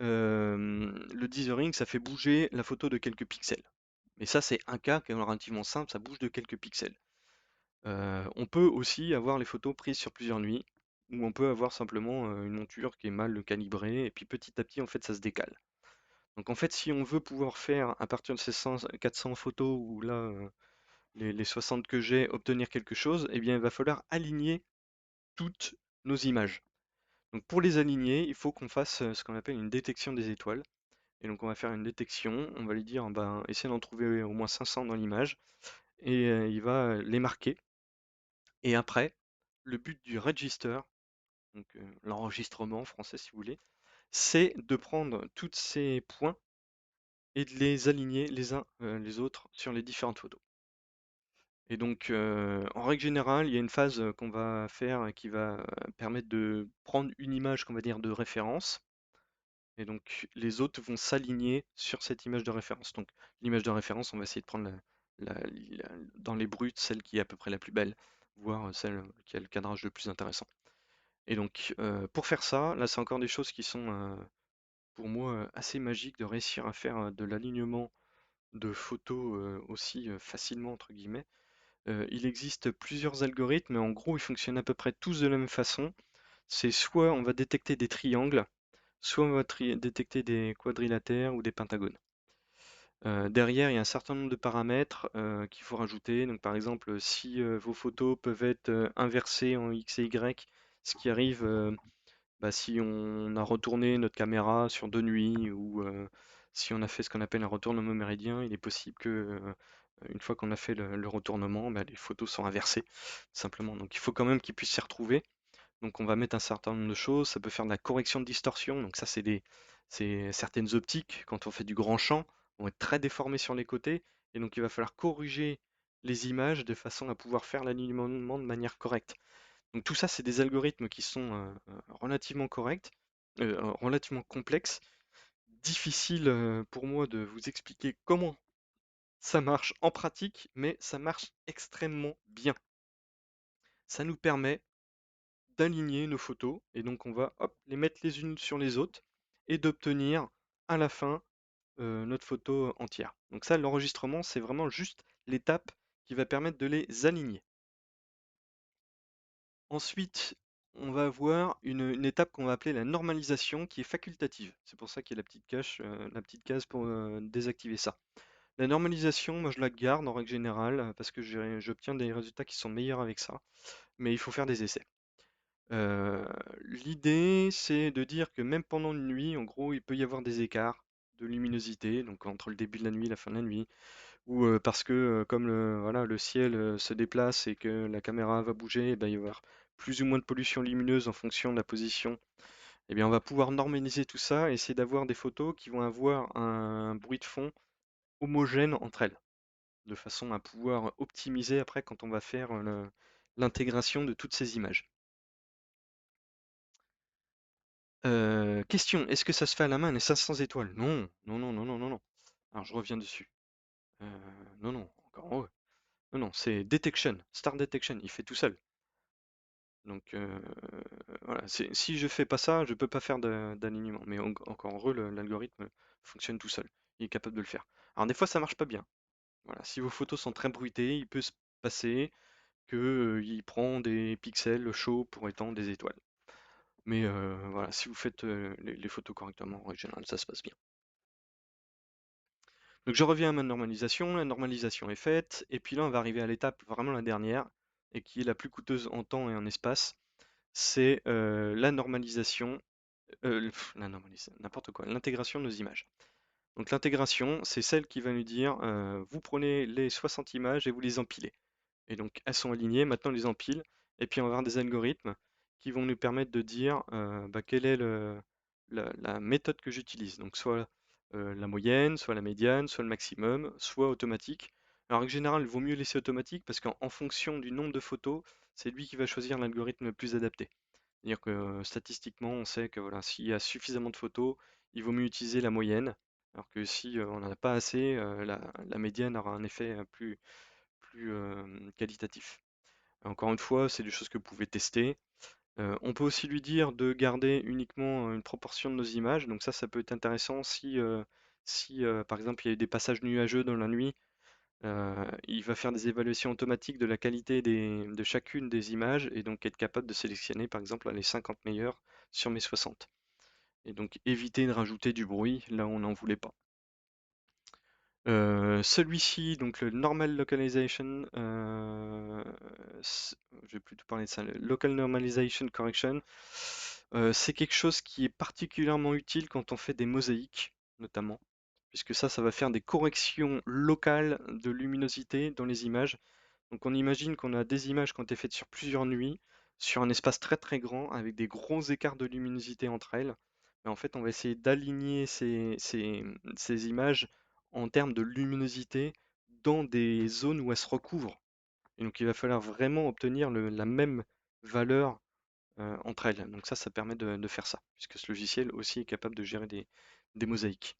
Le dithering, ça fait bouger la photo de quelques pixels. Mais ça, c'est un cas qui est relativement simple, ça bouge de quelques pixels. On peut aussi avoir les photos prises sur plusieurs nuits, ou on peut avoir simplement une monture qui est mal calibrée, et puis petit à petit, en fait, ça se décale. Donc en fait, si on veut pouvoir faire, à partir de ces 400 photos, ou là, les 60 que j'ai, obtenir quelque chose, eh bien, il va falloir aligner toutes nos images. Donc pour les aligner, il faut qu'on fasse ce qu'on appelle une détection des étoiles. Et donc on va faire une détection, on va lui dire, ben, essaie d'en trouver au moins 500 dans l'image, et il va les marquer. Et après, le but du register, donc l'enregistrement en français si vous voulez, c'est de prendre tous ces points et de les aligner les uns les autres sur les différentes photos. Et donc, en règle générale, il y a une phase qu'on va faire qui va permettre de prendre une image qu'on va dire de référence. Et donc, les autres vont s'aligner sur cette image de référence. Donc, l'image de référence, on va essayer de prendre dans les brutes celle qui est à peu près la plus belle, voire celle qui a le cadrage le plus intéressant. Et donc, pour faire ça, là, c'est encore des choses qui sont, pour moi, assez magiques de réussir à faire de l'alignement de photos aussi facilement, entre guillemets. Il existe plusieurs algorithmes, mais en gros, ils fonctionnent à peu près tous de la même façon. C'est soit on va détecter des triangles, soit on va détecter des quadrilatères ou des pentagones. Derrière, il y a un certain nombre de paramètres qu'il faut rajouter. Donc, par exemple, si vos photos peuvent être inversées en X et Y, ce qui arrive bah, si on a retourné notre caméra sur 2 nuits ou si on a fait ce qu'on appelle un retournement méridien, il est possible que une fois qu'on a fait le retournement, bah, les photos sont inversées, simplement. Donc il faut quand même qu'ils puissent s'y retrouver. Donc on va mettre un certain nombre de choses, ça peut faire de la correction de distorsion, donc ça c'est certaines optiques, quand on fait du grand champ, vont être très déformées sur les côtés, et donc il va falloir corriger les images de façon à pouvoir faire l'alignement de manière correcte. Donc tout ça, c'est des algorithmes qui sont relativement corrects, relativement complexes, difficiles pour moi de vous expliquer comment ça marche en pratique, mais ça marche extrêmement bien. Ça nous permet d'aligner nos photos et donc on va hop, les mettre les unes sur les autres et d'obtenir à la fin notre photo entière. Donc ça, l'enregistrement, c'est vraiment juste l'étape qui va permettre de les aligner. Ensuite, on va avoir une étape qu'on va appeler la normalisation qui est facultative. C'est pour ça qu'il y a la petite case pour désactiver ça. La normalisation, moi je la garde en règle générale parce que j'obtiens des résultats qui sont meilleurs avec ça, mais il faut faire des essais. Euh, L'idée, c'est de dire que même pendant une nuit, en gros, il peut y avoir des écarts de luminosité, donc entre le début de la nuit et la fin de la nuit, ou parce que comme voilà, le ciel se déplace et que la caméra va bouger, eh ben, il va y avoir plus ou moins de pollution lumineuse en fonction de la position. Eh bien, on va pouvoir normaliser tout ça et essayer d'avoir des photos qui vont avoir un bruit de fond homogène entre elles, de façon à pouvoir optimiser après quand on va faire l'intégration de toutes ces images. Question, est-ce que ça se fait à la main les 500 étoiles? Non, non, non, non, non, non, non. Alors je reviens dessus. Euh, non, non, encore en haut. Non, non, c'est Detection, Star Detection, il fait tout seul. Donc voilà, si je fais pas ça, je peux pas faire d'alignement. Mais encore heureux, l'algorithme fonctionne tout seul. Il est capable de le faire. Alors des fois, ça marche pas bien. Voilà, si vos photos sont très bruitées, il peut se passer que il prend des pixels chauds pour étant des étoiles. Mais voilà, si vous faites les photos correctement, en général, ça se passe bien. Donc je reviens à ma normalisation, la normalisation est faite, et puis là on va arriver à l'étape vraiment la dernière, et qui est la plus coûteuse en temps et en espace, c'est la normalisation, n'importe quoi, l'intégration de nos images. Donc l'intégration, c'est celle qui va nous dire, vous prenez les 60 images et vous les empilez. Et donc elles sont alignées, maintenant on les empile, et puis on va avoir des algorithmes qui vont nous permettre de dire bah, quelle est la méthode que j'utilise. Donc soit la moyenne, soit la médiane, soit le maximum, soit automatique. Alors en général, il vaut mieux laisser automatique parce qu'en fonction du nombre de photos, c'est lui qui va choisir l'algorithme le plus adapté. C'est-à-dire que statistiquement, on sait que voilà, s'il y a suffisamment de photos, il vaut mieux utiliser la moyenne, alors que si on n'en a pas assez, la médiane aura un effet plus qualitatif. Encore une fois, c'est des choses que vous pouvez tester. On peut aussi lui dire de garder uniquement une proportion de nos images. Donc ça peut être intéressant si par exemple il y a eu des passages nuageux dans la nuit. Il va faire des évaluations automatiques de la qualité de chacune des images et donc être capable de sélectionner par exemple les 50 meilleures sur mes 60. Et donc éviter de rajouter du bruit là où on n'en voulait pas. Celui-ci, donc le Normal Localization, je vais plutôt parler de ça, le Local Normalization Correction, c'est quelque chose qui est particulièrement utile quand on fait des mosaïques, notamment, puisque ça va faire des corrections locales de luminosité dans les images. Donc on imagine qu'on a des images qui ont été faites sur plusieurs nuits, sur un espace très très grand, avec des gros écarts de luminosité entre elles. Mais en fait, on va essayer d'aligner ces images en termes de luminosité dans des zones où elles se recouvrent. Et donc il va falloir vraiment obtenir la même valeur entre elles. Donc ça permet de faire ça, puisque ce logiciel aussi est capable de gérer des mosaïques.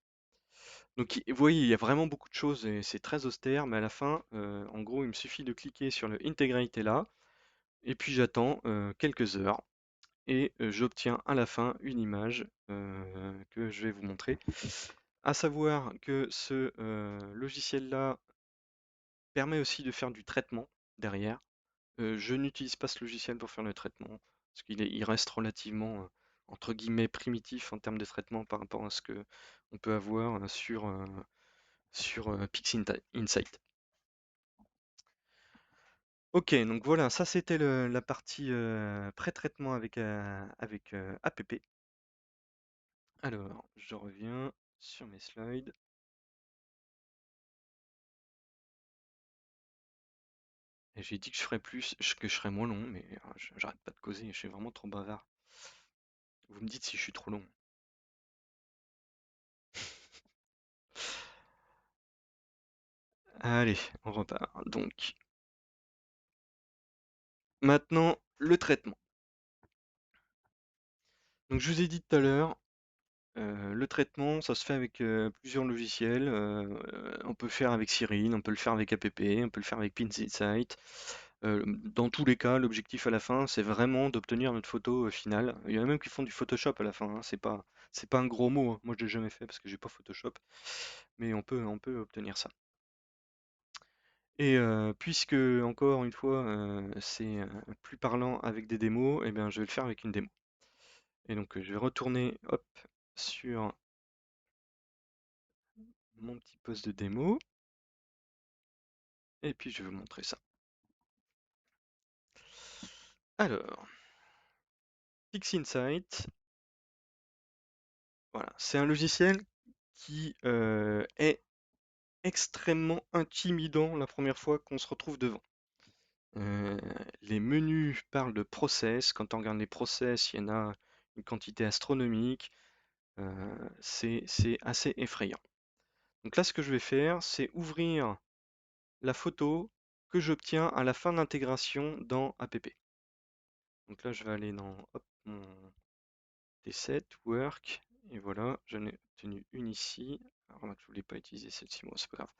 Donc vous voyez, il y a vraiment beaucoup de choses et c'est très austère, mais à la fin, en gros, il me suffit de cliquer sur le Integrate là, et puis j'attends quelques heures, et j'obtiens à la fin une image que je vais vous montrer. À savoir que ce logiciel-là permet aussi de faire du traitement derrière. Je n'utilise pas ce logiciel pour faire le traitement, parce il reste relativement, entre guillemets, primitif en termes de traitement par rapport à ce que on peut avoir sur PixInsight. Ok, donc voilà, ça c'était la partie pré-traitement avec APP. Alors, je reviens sur mes slides. Et j'ai dit que je ferais plus, que je serais moins long, mais j'arrête pas de causer, je suis vraiment trop bavard. Vous me dites si je suis trop long. Allez, on repart. Donc, maintenant, le traitement. Donc, je vous ai dit tout à l'heure, le traitement, ça se fait avec plusieurs logiciels. On peut le faire avec Cyril, on peut le faire avec APP, on peut le faire avec PinSight. Dans tous les cas, l'objectif à la fin, c'est vraiment d'obtenir notre photo finale. Il y en a même qui font du Photoshop à la fin, hein. C'est pas un gros mot, hein. Moi, je l'ai jamais fait parce que j'ai pas Photoshop, mais on peut obtenir ça. Et puisque, encore une fois, c'est plus parlant avec des démos, eh bien, je vais le faire avec une démo. Et donc, je vais retourner, hop, sur mon petit poste de démo, et puis je vais vous montrer ça. Alors, PixInsight, voilà, c'est un logiciel qui est extrêmement intimidant la première fois qu'on se retrouve devant. Euh, les menus parlent de process. Quand on regarde les process, il y en a une quantité astronomique. C'est assez effrayant. Donc là, ce que je vais faire, c'est ouvrir la photo que j'obtiens à la fin de l'intégration dans APP. Donc là, je vais aller dans hop, mon T7, Work, et voilà, j'en ai obtenu une ici. Alors là, je voulais pas utiliser celle-ci, moi, c'est pas grave.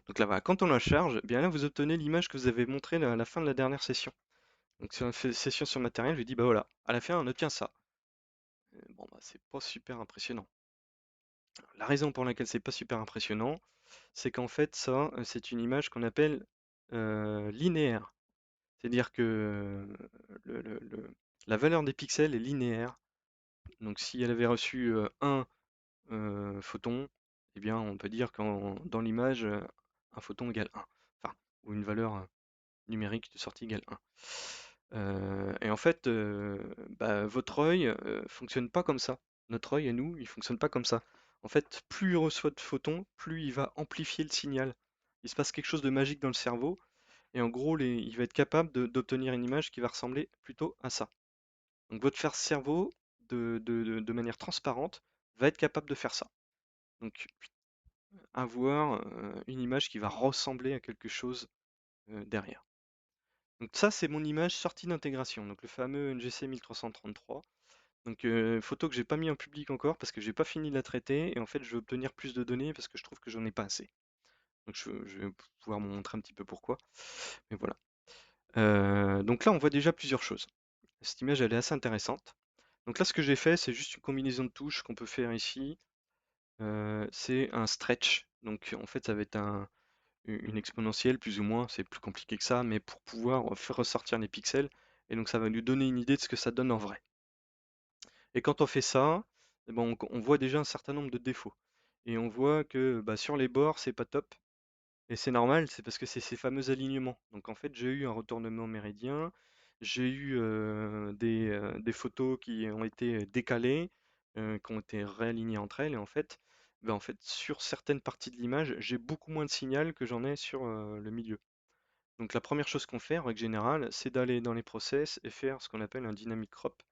Donc là, voilà, quand on la charge, eh bien là, vous obtenez l'image que vous avez montrée à la fin de la dernière session. Donc sur la session sur matériel, je lui dis, bah voilà, à la fin, on obtient ça. Bon, bah, c'est pas super impressionnant. La raison pour laquelle c'est pas super impressionnant, c'est qu'en fait, ça, c'est une image qu'on appelle linéaire. C'est-à-dire que la valeur des pixels est linéaire. Donc si elle avait reçu un photon, eh bien on peut dire que dans l'image, un photon égale 1. Enfin, ou une valeur numérique de sortie égale 1. Et en fait, bah, votre œil fonctionne pas comme ça. Notre œil à nous, il fonctionne pas comme ça. En fait, plus il reçoit de photons, plus il va amplifier le signal. Il se passe quelque chose de magique dans le cerveau, et en gros, il va être capable d'obtenir une image qui va ressembler plutôt à ça. Donc votre cerveau, de manière transparente, va être capable de faire ça. Donc avoir une image qui va ressembler à quelque chose derrière. Donc ça, c'est mon image sortie d'intégration, donc le fameux NGC 1333. Donc photo que j'ai pas mis en public encore parce que j'ai pas fini de la traiter et en fait je veux obtenir plus de données parce que je trouve que j'en ai pas assez. Donc je vais pouvoir vous montrer un petit peu pourquoi. Mais voilà. Donc là on voit déjà plusieurs choses. Cette image elle est assez intéressante. Donc là ce que j'ai fait c'est juste une combinaison de touches qu'on peut faire ici. C'est un stretch. Donc en fait ça va être une exponentielle plus ou moins, c'est plus compliqué que ça, mais pour pouvoir faire ressortir les pixels. Et donc ça va nous donner une idée de ce que ça donne en vrai. Et quand on fait ça, eh ben, on voit déjà un certain nombre de défauts. Et on voit que bah, sur les bords, c'est pas top. Et c'est normal, c'est parce que c'est ces fameux alignements. Donc en fait, j'ai eu un retournement méridien, j'ai eu des photos qui ont été décalées, qui ont été réalignées entre elles. Et en fait, sur certaines parties de l'image, j'ai beaucoup moins de signal que j'en ai sur le milieu. Donc la première chose qu'on fait, en règle générale, c'est d'aller dans les process et faire ce qu'on appelle un dynamic crop.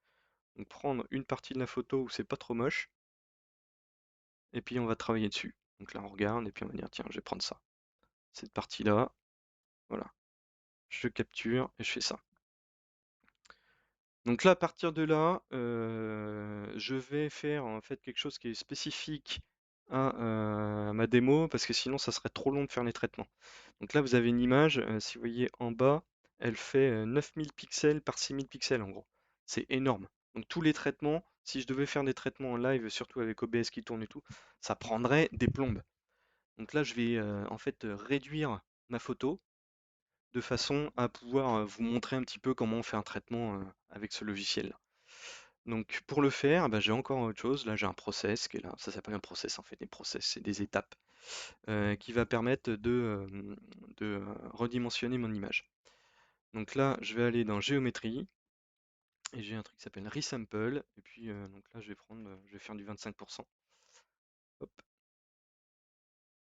Donc prendre une partie de la photo où c'est pas trop moche, et puis on va travailler dessus. Donc là on regarde et puis on va dire tiens je vais prendre ça. Cette partie-là, voilà. Je capture et je fais ça. Donc là à partir de là, je vais faire en fait quelque chose qui est spécifique à ma démo parce que sinon ça serait trop long de faire les traitements. Donc là vous avez une image, si vous voyez en bas, elle fait 9000 pixels par 6000 pixels en gros. C'est énorme. Donc tous les traitements, si je devais faire des traitements en live, surtout avec OBS qui tourne et tout, ça prendrait des plombes. Donc là je vais en fait réduire ma photo de façon à pouvoir vous montrer un petit peu comment on fait un traitement avec ce logiciel-là. Donc pour le faire, bah, j'ai encore autre chose. Là, j'ai un process qui est là. Ça s'appelle un process en fait. Des process, c'est des étapes qui va permettre de redimensionner mon image. Donc là, je vais aller dans géométrie et j'ai un truc qui s'appelle resample. Et puis donc là, je vais faire du 25%. Hop.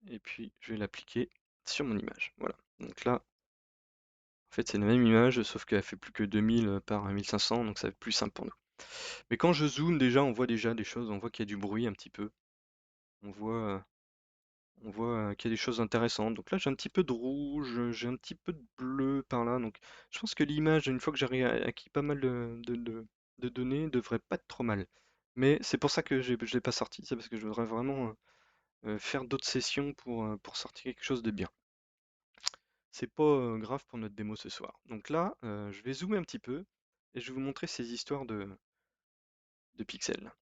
Et puis je vais l'appliquer sur mon image. Voilà. Donc là, En fait, c'est la même image, sauf qu'elle fait plus que 2000 par 1500, donc ça va être plus simple pour nous. Mais quand je zoome, déjà, on voit déjà des choses, on voit qu'il y a du bruit un petit peu. On voit, euh, on voit qu'il y a des choses intéressantes. Donc là, j'ai un petit peu de rouge, j'ai un petit peu de bleu par là. Donc je pense que l'image, une fois que j'aurai acquis pas mal de données, devrait pas être trop mal. Mais c'est pour ça que je l'ai pas sorti, c'est parce que je voudrais vraiment faire d'autres sessions pour sortir quelque chose de bien. C'est pas grave pour notre démo ce soir. Donc là, je vais zoomer un petit peu et je vais vous montrer ces histoires de pixels.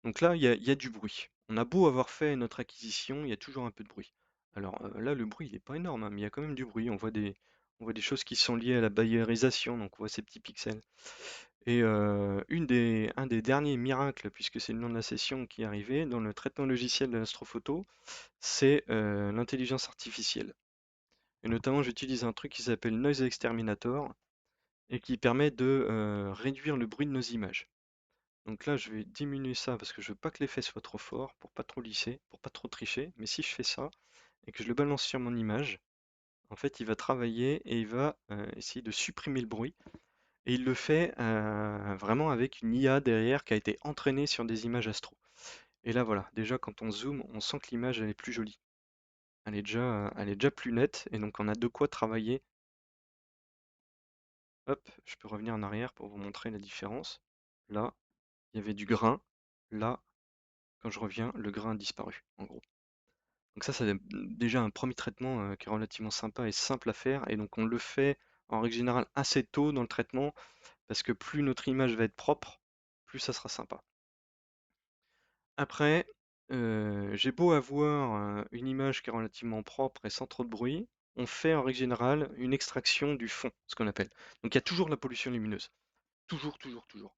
Donc là, il y a du bruit. On a beau avoir fait notre acquisition, il y a toujours un peu de bruit. Alors là, le bruit, il n'est pas énorme, hein, mais il y a quand même du bruit. On voit des choses qui sont liées à la bayerisation, donc on voit ces petits pixels. Et un des derniers miracles, puisque c'est le nom de la session qui est arrivé, dans le traitement logiciel de l'astrophoto, c'est l'intelligence artificielle. Et notamment, j'utilise un truc qui s'appelle Noise Exterminator et qui permet de réduire le bruit de nos images. Donc là, je vais diminuer ça parce que je veux pas que l'effet soit trop fort, pour pas trop lisser, pour pas trop tricher. Mais si je fais ça et que je le balance sur mon image, en fait, il va travailler et il va essayer de supprimer le bruit. Et il le fait vraiment avec une IA derrière qui a été entraînée sur des images astro. Et là, voilà, déjà quand on zoome, on sent que l'image elle est plus jolie. Elle est déjà plus nette et donc on a de quoi travailler. Hop, je peux revenir en arrière pour vous montrer la différence. Là, il y avait du grain. Là, quand je reviens, le grain a disparu, en gros. Donc ça, c'est déjà un premier traitement qui est relativement sympa et simple à faire. Et donc on le fait en règle générale assez tôt dans le traitement, parce que plus notre image va être propre, plus ça sera sympa. Après, j'ai beau avoir une image qui est relativement propre et sans trop de bruit, on fait en règle générale une extraction du fond, ce qu'on appelle. Donc il y a toujours la pollution lumineuse. Toujours, toujours, toujours.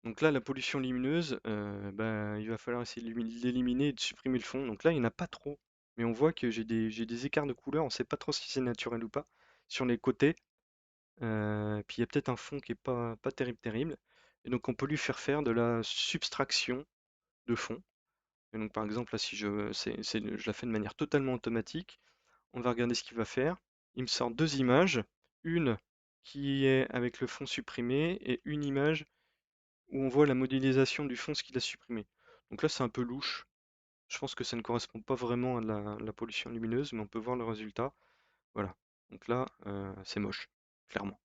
Donc là, la pollution lumineuse, bah, il va falloir essayer de l'éliminer et de supprimer le fond. Donc là, il n'y en a pas trop. Mais on voit que j'ai des écarts de couleur. On ne sait pas trop si c'est naturel ou pas. Sur les côtés, puis il y a peut-être un fond qui est pas terrible, terrible. Et donc on peut lui faire de la subtraction de fond. Et donc par exemple, là, si je la fais de manière totalement automatique, on va regarder ce qu'il va faire. Il me sort deux images. Une qui est avec le fond supprimé et une image où on voit la modélisation du fond, ce qu'il a supprimé. Donc là, c'est un peu louche. Je pense que ça ne correspond pas vraiment à la pollution lumineuse, mais on peut voir le résultat. Voilà. Donc là, c'est moche, clairement.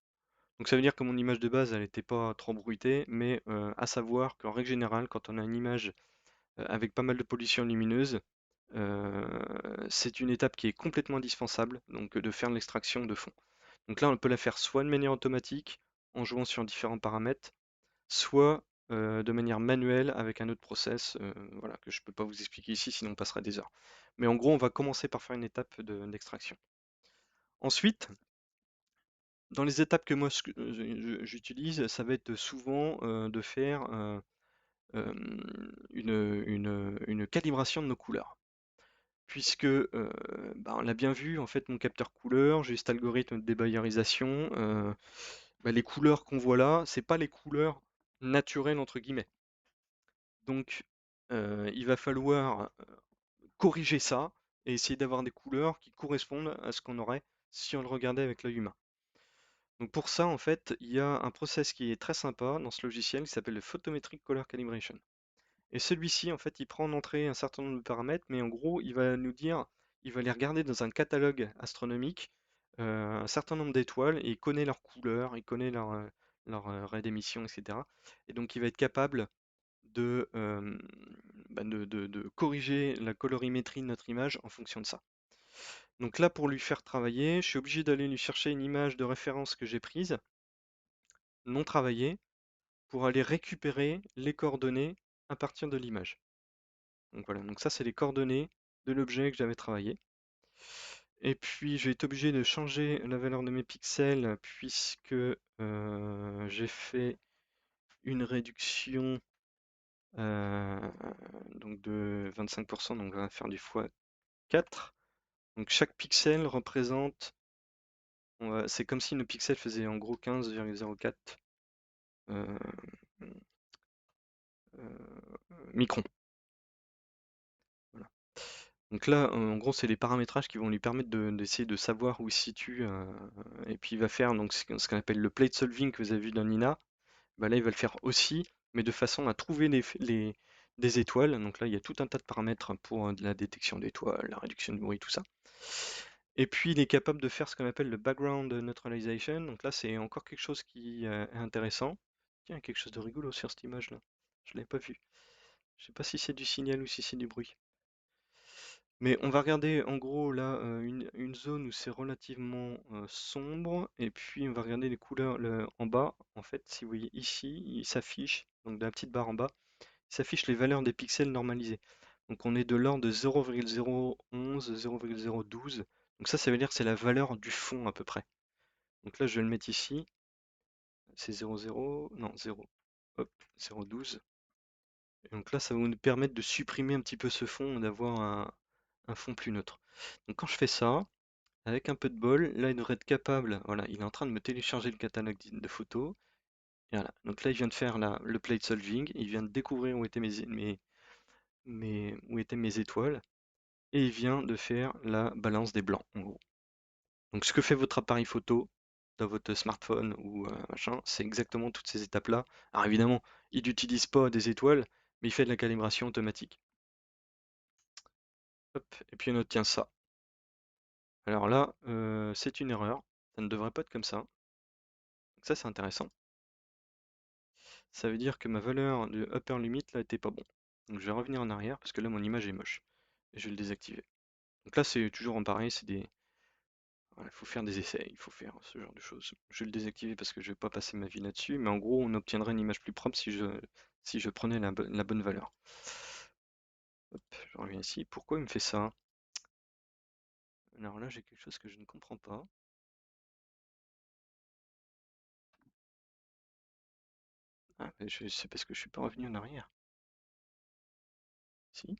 Donc ça veut dire que mon image de base, elle n'était pas trop bruitée, mais à savoir qu'en règle générale, quand on a une image avec pas mal de pollution lumineuse, c'est une étape qui est complètement indispensable, donc de faire l'extraction de fond. Donc là, on peut la faire soit de manière automatique, en jouant sur différents paramètres, soit de manière manuelle avec un autre process, voilà, que je ne peux pas vous expliquer ici, sinon on passerait des heures. Mais en gros, on va commencer par faire une étape d'extraction. Ensuite, dans les étapes que moi j'utilise, ça va être souvent de faire une calibration de nos couleurs. Puisque, bah, on l'a bien vu, en fait, mon capteur couleur, j'ai cet algorithme de débayerisation, bah, les couleurs qu'on voit là, c'est pas les couleurs naturelles entre guillemets. Donc, il va falloir corriger ça et essayer d'avoir des couleurs qui correspondent à ce qu'on aurait si on le regardait avec l'œil humain. Donc pour ça, en fait, il y a un process qui est très sympa dans ce logiciel qui s'appelle le Photometric Color Calibration. Et celui-ci, en fait, il prend en entrée un certain nombre de paramètres, mais en gros, il va nous dire, il va les regarder dans un catalogue astronomique, un certain nombre d'étoiles, et il connaît leurs couleurs, il connaît leur raie d'émission, etc. Et donc, il va être capable de corriger la colorimétrie de notre image en fonction de ça. Donc là, pour lui faire travailler, je suis obligé d'aller lui chercher une image de référence que j'ai prise, non travaillée, pour aller récupérer les coordonnées à partir de l'image. Donc voilà, donc ça c'est les coordonnées de l'objet que j'avais travaillé. Et puis je vais être obligé de changer la valeur de mes pixels puisque j'ai fait une réduction donc de 25%, donc on va faire du x4. Donc chaque pixel représente, c'est comme si nos pixels faisaient en gros 15,04 euh, euh, microns. Voilà. Donc là, en gros, c'est les paramétrages qui vont lui permettre d'essayer de savoir où il se situe. Et puis il va faire donc, ce qu'on appelle le plate solving que vous avez vu dans Nina. Bah là, il va le faire aussi, mais de façon à trouver des étoiles. Donc là, il y a tout un tas de paramètres pour de la détection d'étoiles, la réduction du bruit, tout ça. Et puis, il est capable de faire ce qu'on appelle le background neutralization. Donc là, c'est encore quelque chose qui est intéressant. Tiens, quelque chose de rigolo sur cette image-là. Je ne l'avais pas vu. Je sais pas si c'est du signal ou si c'est du bruit. Mais on va regarder en gros là une zone où c'est relativement sombre et puis on va regarder les couleurs en bas. En fait, si vous voyez ici, il s'affiche, donc de la petite barre en bas, il s'affiche les valeurs des pixels normalisés. Donc on est de l'ordre de 0,011, 0,012. Donc ça veut dire que c'est la valeur du fond à peu près. Donc là, je vais le mettre ici. C'est 0,0, non 0, hop, 0,12. Et donc là, ça va nous permettre de supprimer un petit peu ce fond et d'avoir un fond plus neutre. Donc quand je fais ça, avec un peu de bol, là il devrait être capable, voilà, il est en train de me télécharger le catalogue de photos. Et voilà. Donc là il vient de faire le plate solving, il vient de découvrir où étaient où étaient mes étoiles, et il vient de faire la balance des blancs, en gros. Donc ce que fait votre appareil photo dans votre smartphone ou machin, c'est exactement toutes ces étapes-là. Alors évidemment, il n'utilise pas des étoiles, mais il fait de la calibration automatique. Hop, et puis on obtient ça. Alors là, c'est une erreur, ça ne devrait pas être comme ça. Donc ça c'est intéressant. Ça veut dire que ma valeur de upper limit là était pas bon. Donc je vais revenir en arrière parce que là mon image est moche. Et je vais le désactiver. Donc là c'est toujours en pareil, c'est des. Voilà, il faut faire des essais, il faut faire ce genre de choses. Je vais le désactiver parce que je vais pas passer ma vie là-dessus, mais en gros on obtiendrait une image plus propre si je prenais la bonne valeur. Hop, je reviens ici. Pourquoi il me fait ça? Alors là j'ai quelque chose que je ne comprends pas. Ah, mais c'est parce que je suis pas revenu en arrière. Si.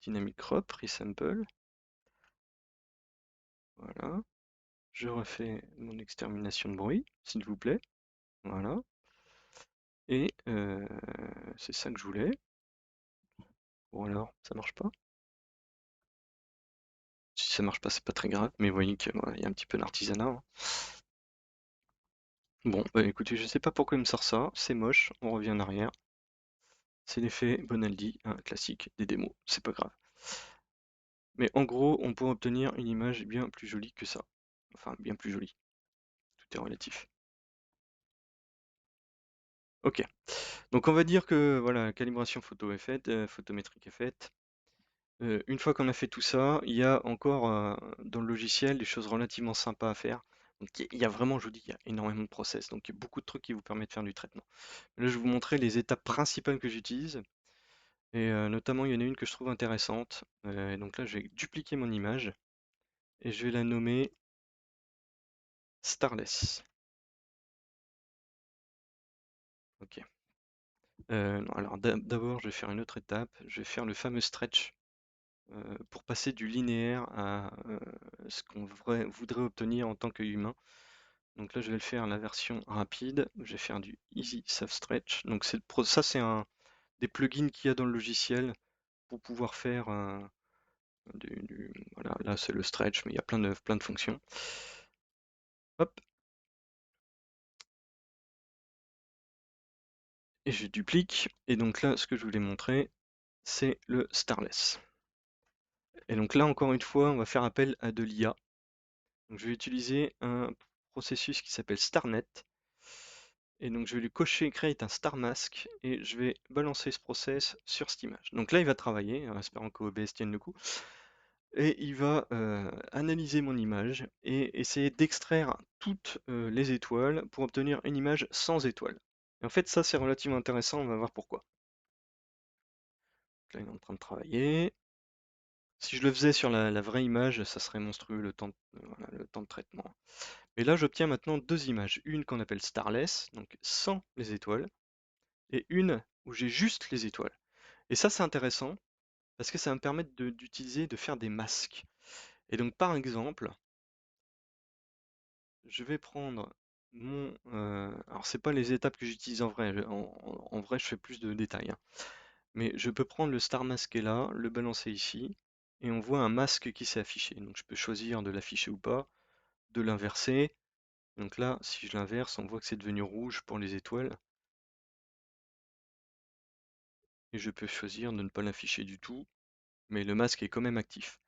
Dynamic crop, resample. Voilà. Je refais mon extermination de bruit, s'il vous plaît. Voilà. Et c'est ça que je voulais. Bon alors, ça marche pas? Si ça marche pas, c'est pas très grave, mais vous voyez qu'il y a un petit peu d'artisanat, hein. Bon, bah écoutez, je sais pas pourquoi il me sort ça, c'est moche, on revient en arrière. C'est l'effet Bonaldi, un classique des démos, c'est pas grave. Mais en gros, on pourrait obtenir une image bien plus jolie que ça. Enfin, bien plus jolie. Tout est relatif. Ok. Donc on va dire que voilà, la calibration photo est faite, photométrique est faite. Une fois qu'on a fait tout ça, il y a encore dans le logiciel des choses relativement sympas à faire. Donc il y a vraiment, je vous dis, il y a énormément de process. Donc il y a beaucoup de trucs qui vous permettent de faire du traitement. Là, je vais vous montrer les étapes principales que j'utilise. Et notamment, il y en a une que je trouve intéressante. Donc là, je vais dupliquer mon image et je vais la nommer Starless. Ok. Non, alors d'abord, je vais faire une autre étape. Je vais faire le fameux stretch pour passer du linéaire à ce qu'on voudrait obtenir en tant qu'humain. Donc là, je vais le faire la version rapide. Je vais faire du Easy Soft Stretch. Donc ça, c'est des plugins qu'il y a dans le logiciel pour pouvoir faire voilà, là, c'est le stretch, mais il y a plein de fonctions. Hop, et je duplique. Et donc là, ce que je voulais montrer, c'est le Starless. Et donc là, encore une fois, on va faire appel à de l'IA. Donc je vais utiliser un processus qui s'appelle StarNet. Et donc je vais lui cocher create un star mask et je vais balancer ce process sur cette image. Donc là il va travailler, en espérant que OBS tienne le coup, et il va analyser mon image et essayer d'extraire toutes les étoiles pour obtenir une image sans étoiles. Et en fait ça c'est relativement intéressant, on va voir pourquoi. Donc là il est en train de travailler. Si je le faisais sur la vraie image, ça serait monstrueux voilà, le temps de traitement. Et là j'obtiens maintenant deux images, une qu'on appelle starless, donc sans les étoiles, et une où j'ai juste les étoiles. Et ça, c'est intéressant parce que ça va me permettre de faire des masques. Et donc, par exemple, je vais prendre alors, c'est pas les étapes que j'utilise en vrai. En vrai, je fais plus de détails, hein. Mais je peux prendre le star mask qui est là, le balancer ici, et on voit un masque qui s'est affiché. Donc je peux choisir de l'afficher ou pas, de l'inverser. Donc là, si je l'inverse, on voit que c'est devenu rouge pour les étoiles. Et je peux choisir de ne pas l'afficher du tout, mais le masque est quand même actif.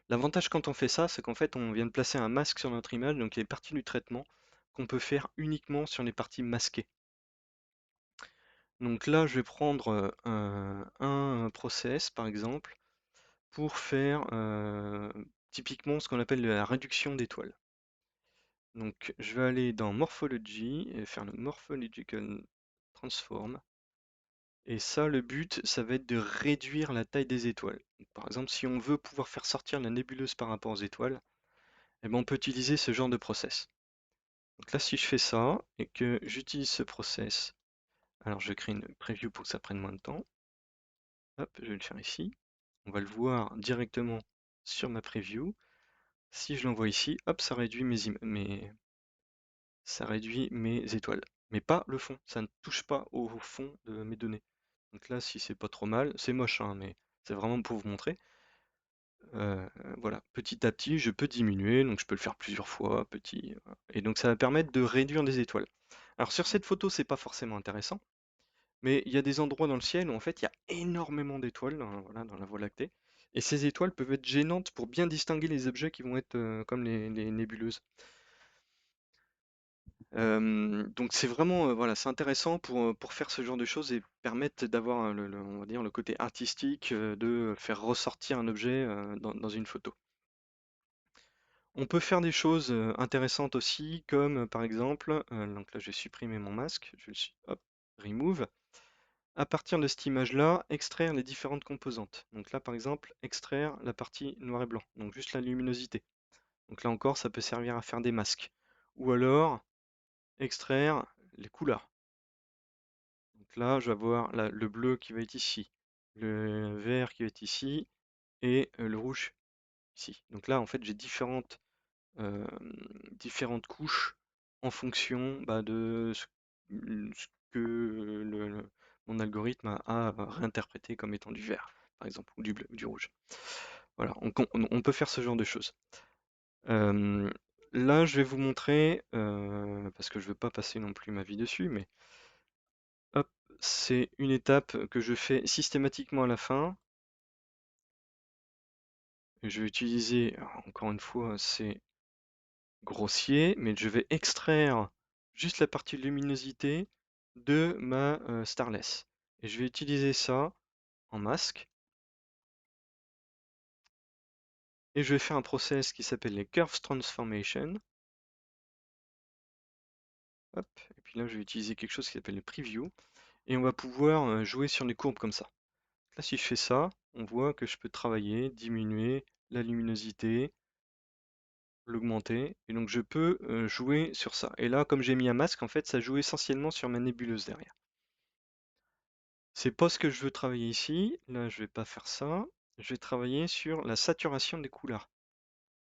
L'avantage quand on fait ça, c'est qu'en fait, on vient de placer un masque sur notre image, donc il y a une partie du traitement qu'on peut faire uniquement sur les parties masquées. Donc là, je vais prendre un process, par exemple, pour faire typiquement ce qu'on appelle la réduction d'étoiles. Donc je vais aller dans Morphology et faire le Morphological Transform. Et ça, le but, ça va être de réduire la taille des étoiles. Donc, par exemple, si on veut pouvoir faire sortir la nébuleuse par rapport aux étoiles, eh ben, on peut utiliser ce genre de process. Donc là, si je fais ça et que j'utilise ce process, alors je crée une preview pour que ça prenne moins de temps. Hop, je vais le faire ici. On va le voir directement sur ma preview. Si je l'envoie ici, hop, ça réduit mes étoiles. Mais pas le fond, ça ne touche pas au fond de mes données. Donc là, si c'est pas trop mal, c'est moche, hein, mais c'est vraiment pour vous montrer. Voilà, petit à petit, je peux diminuer, donc je peux le faire plusieurs fois, voilà. Et donc ça va permettre de réduire des étoiles. Alors sur cette photo, c'est pas forcément intéressant, mais il y a des endroits dans le ciel où en fait il y a énormément d'étoiles, voilà, dans la Voie lactée. Et ces étoiles peuvent être gênantes pour bien distinguer les objets qui vont être comme les nébuleuses. Donc c'est vraiment, voilà, c'est intéressant pour faire ce genre de choses et permettre d'avoir on va dire, le côté artistique, de faire ressortir un objet dans une photo. On peut faire des choses intéressantes aussi, comme par exemple, donc là je vais supprimer mon masque, je le suis, hop, remove. À partir de cette image-là, extraire les différentes composantes. Donc là par exemple, extraire la partie noir et blanc, donc juste la luminosité. Donc là encore, ça peut servir à faire des masques. Ou alors, extraire les couleurs. Donc là, je vais avoir le bleu qui va être ici, le vert qui va être ici, et le rouge ici. Donc là, en fait, j'ai euh, différentes couches en fonction de ce que mon algorithme a réinterprété comme étant du vert, par exemple, ou du bleu, ou du rouge. Voilà, on peut faire ce genre de choses. Euh, Là, je vais vous montrer, parce que je ne veux pas passer non plus ma vie dessus, mais hop, c'est une étape que je fais systématiquement à la fin. Je vais utiliser, alors, encore une fois, c'est grossier, mais je vais extraire juste la partie luminosité de ma Starless. Et je vais utiliser ça en masque. Et je vais faire un process qui s'appelle les Curves Transformation. Hop, et puis là, je vais utiliser quelque chose qui s'appelle le Preview. Et on va pouvoir jouer sur les courbes comme ça. Là, si je fais ça, on voit que je peux travailler, diminuer la luminosité, l'augmenter. Et donc, je peux jouer sur ça. Et là, comme j'ai mis un masque, en fait, ça joue essentiellement sur ma nébuleuse derrière. C'est pas ce que je veux travailler ici. Là, je vais pas faire ça. Je vais travailler sur la saturation des couleurs.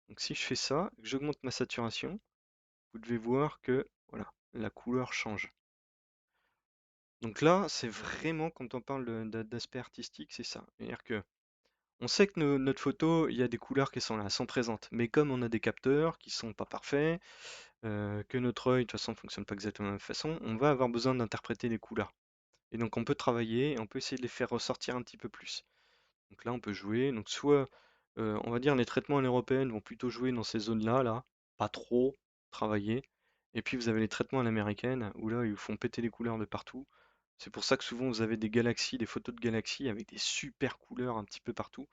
Donc si je fais ça, que j'augmente ma saturation, vous devez voir que voilà, la couleur change. Donc là, c'est vraiment quand on parle d'aspect artistique, c'est ça. C'est-à-dire que on sait que notre photo, il y a des couleurs qui sont là, sont présentes. Mais comme on a des capteurs qui sont pas parfaits, que notre œil de toute façon fonctionne pas exactement de la même façon, on va avoir besoin d'interpréter les couleurs. Et donc on peut travailler, et on peut essayer de les faire ressortir un petit peu plus. Donc là, on peut jouer. Donc soit, on va dire, les traitements à l'européenne vont plutôt jouer dans ces zones-là, là, pas trop travailler. Et puis vous avez les traitements à l'américaine, où là, ils vous font péter les couleurs de partout. C'est pour ça que souvent vous avez des galaxies, des photos de galaxies avec des super couleurs un petit peu partout.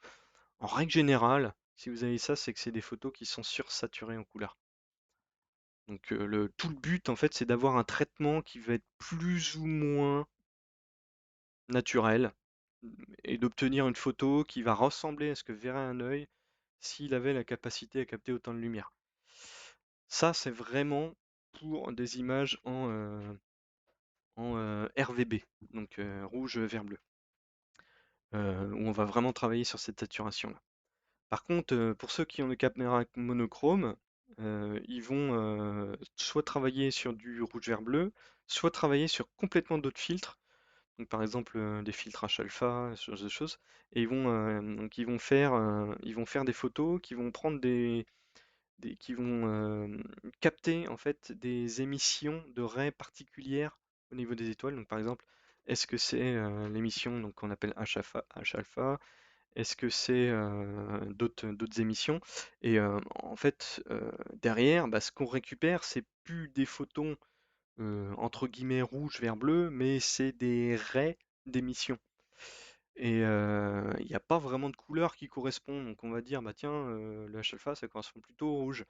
En règle générale, si vous avez ça, c'est que c'est des photos qui sont sursaturées en couleurs. Donc tout le but, en fait, c'est d'avoir un traitement qui va être plus ou moins naturel et d'obtenir une photo qui va ressembler à ce que verrait un œil s'il avait la capacité à capter autant de lumière. Ça, c'est vraiment pour des images en RVB, donc rouge, vert, bleu, où on va vraiment travailler sur cette saturation-là. Par contre, pour ceux qui ont des caméras monochromes, ils vont soit travailler sur du rouge, vert, bleu, soit travailler sur complètement d'autres filtres. Donc par exemple des filtres H-alpha, ce genre de choses. Et donc ils vont faire des photos qui vont prendre qui vont capter en fait des émissions de raies particulières au niveau des étoiles. Donc par exemple, est-ce que c'est l'émission donc qu'on appelle H-alpha? Est-ce que c'est d'autres émissions? Et en fait, derrière, bah, ce qu'on récupère, c'est plus des photons entre guillemets rouge, vert, bleu, mais c'est des raies d'émission. Et il n'y a pas vraiment de couleur qui correspond. Donc on va dire, bah tiens, le H-alpha, ça correspond plutôt au rouge.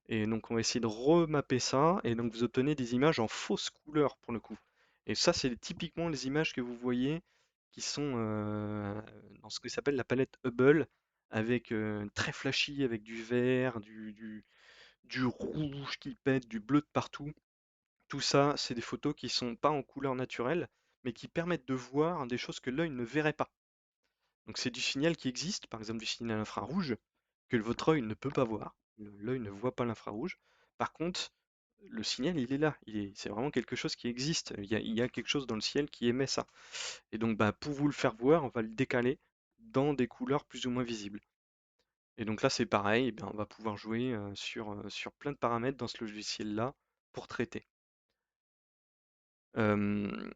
Et donc on va essayer de remapper ça, et donc vous obtenez des images en fausse couleur pour le coup. Et ça, c'est typiquement les images que vous voyez qui sont dans ce que s'appelle la palette Hubble, avec très flashy, avec du vert, du rouge qui pète, du bleu de partout. Tout ça, c'est des photos qui sont pas en couleur naturelle, mais qui permettent de voir des choses que l'œil ne verrait pas. Donc c'est du signal qui existe, par exemple du signal infrarouge, que votre œil ne peut pas voir. L'œil ne voit pas l'infrarouge. Par contre, le signal, il est là. C'est vraiment quelque chose qui existe. Il y a quelque chose dans le ciel qui émet ça. Et donc, bah, pour vous le faire voir, on va le décaler dans des couleurs plus ou moins visibles. Et donc là, c'est pareil, eh bien, on va pouvoir jouer sur plein de paramètres dans ce logiciel-là pour traiter. Euh,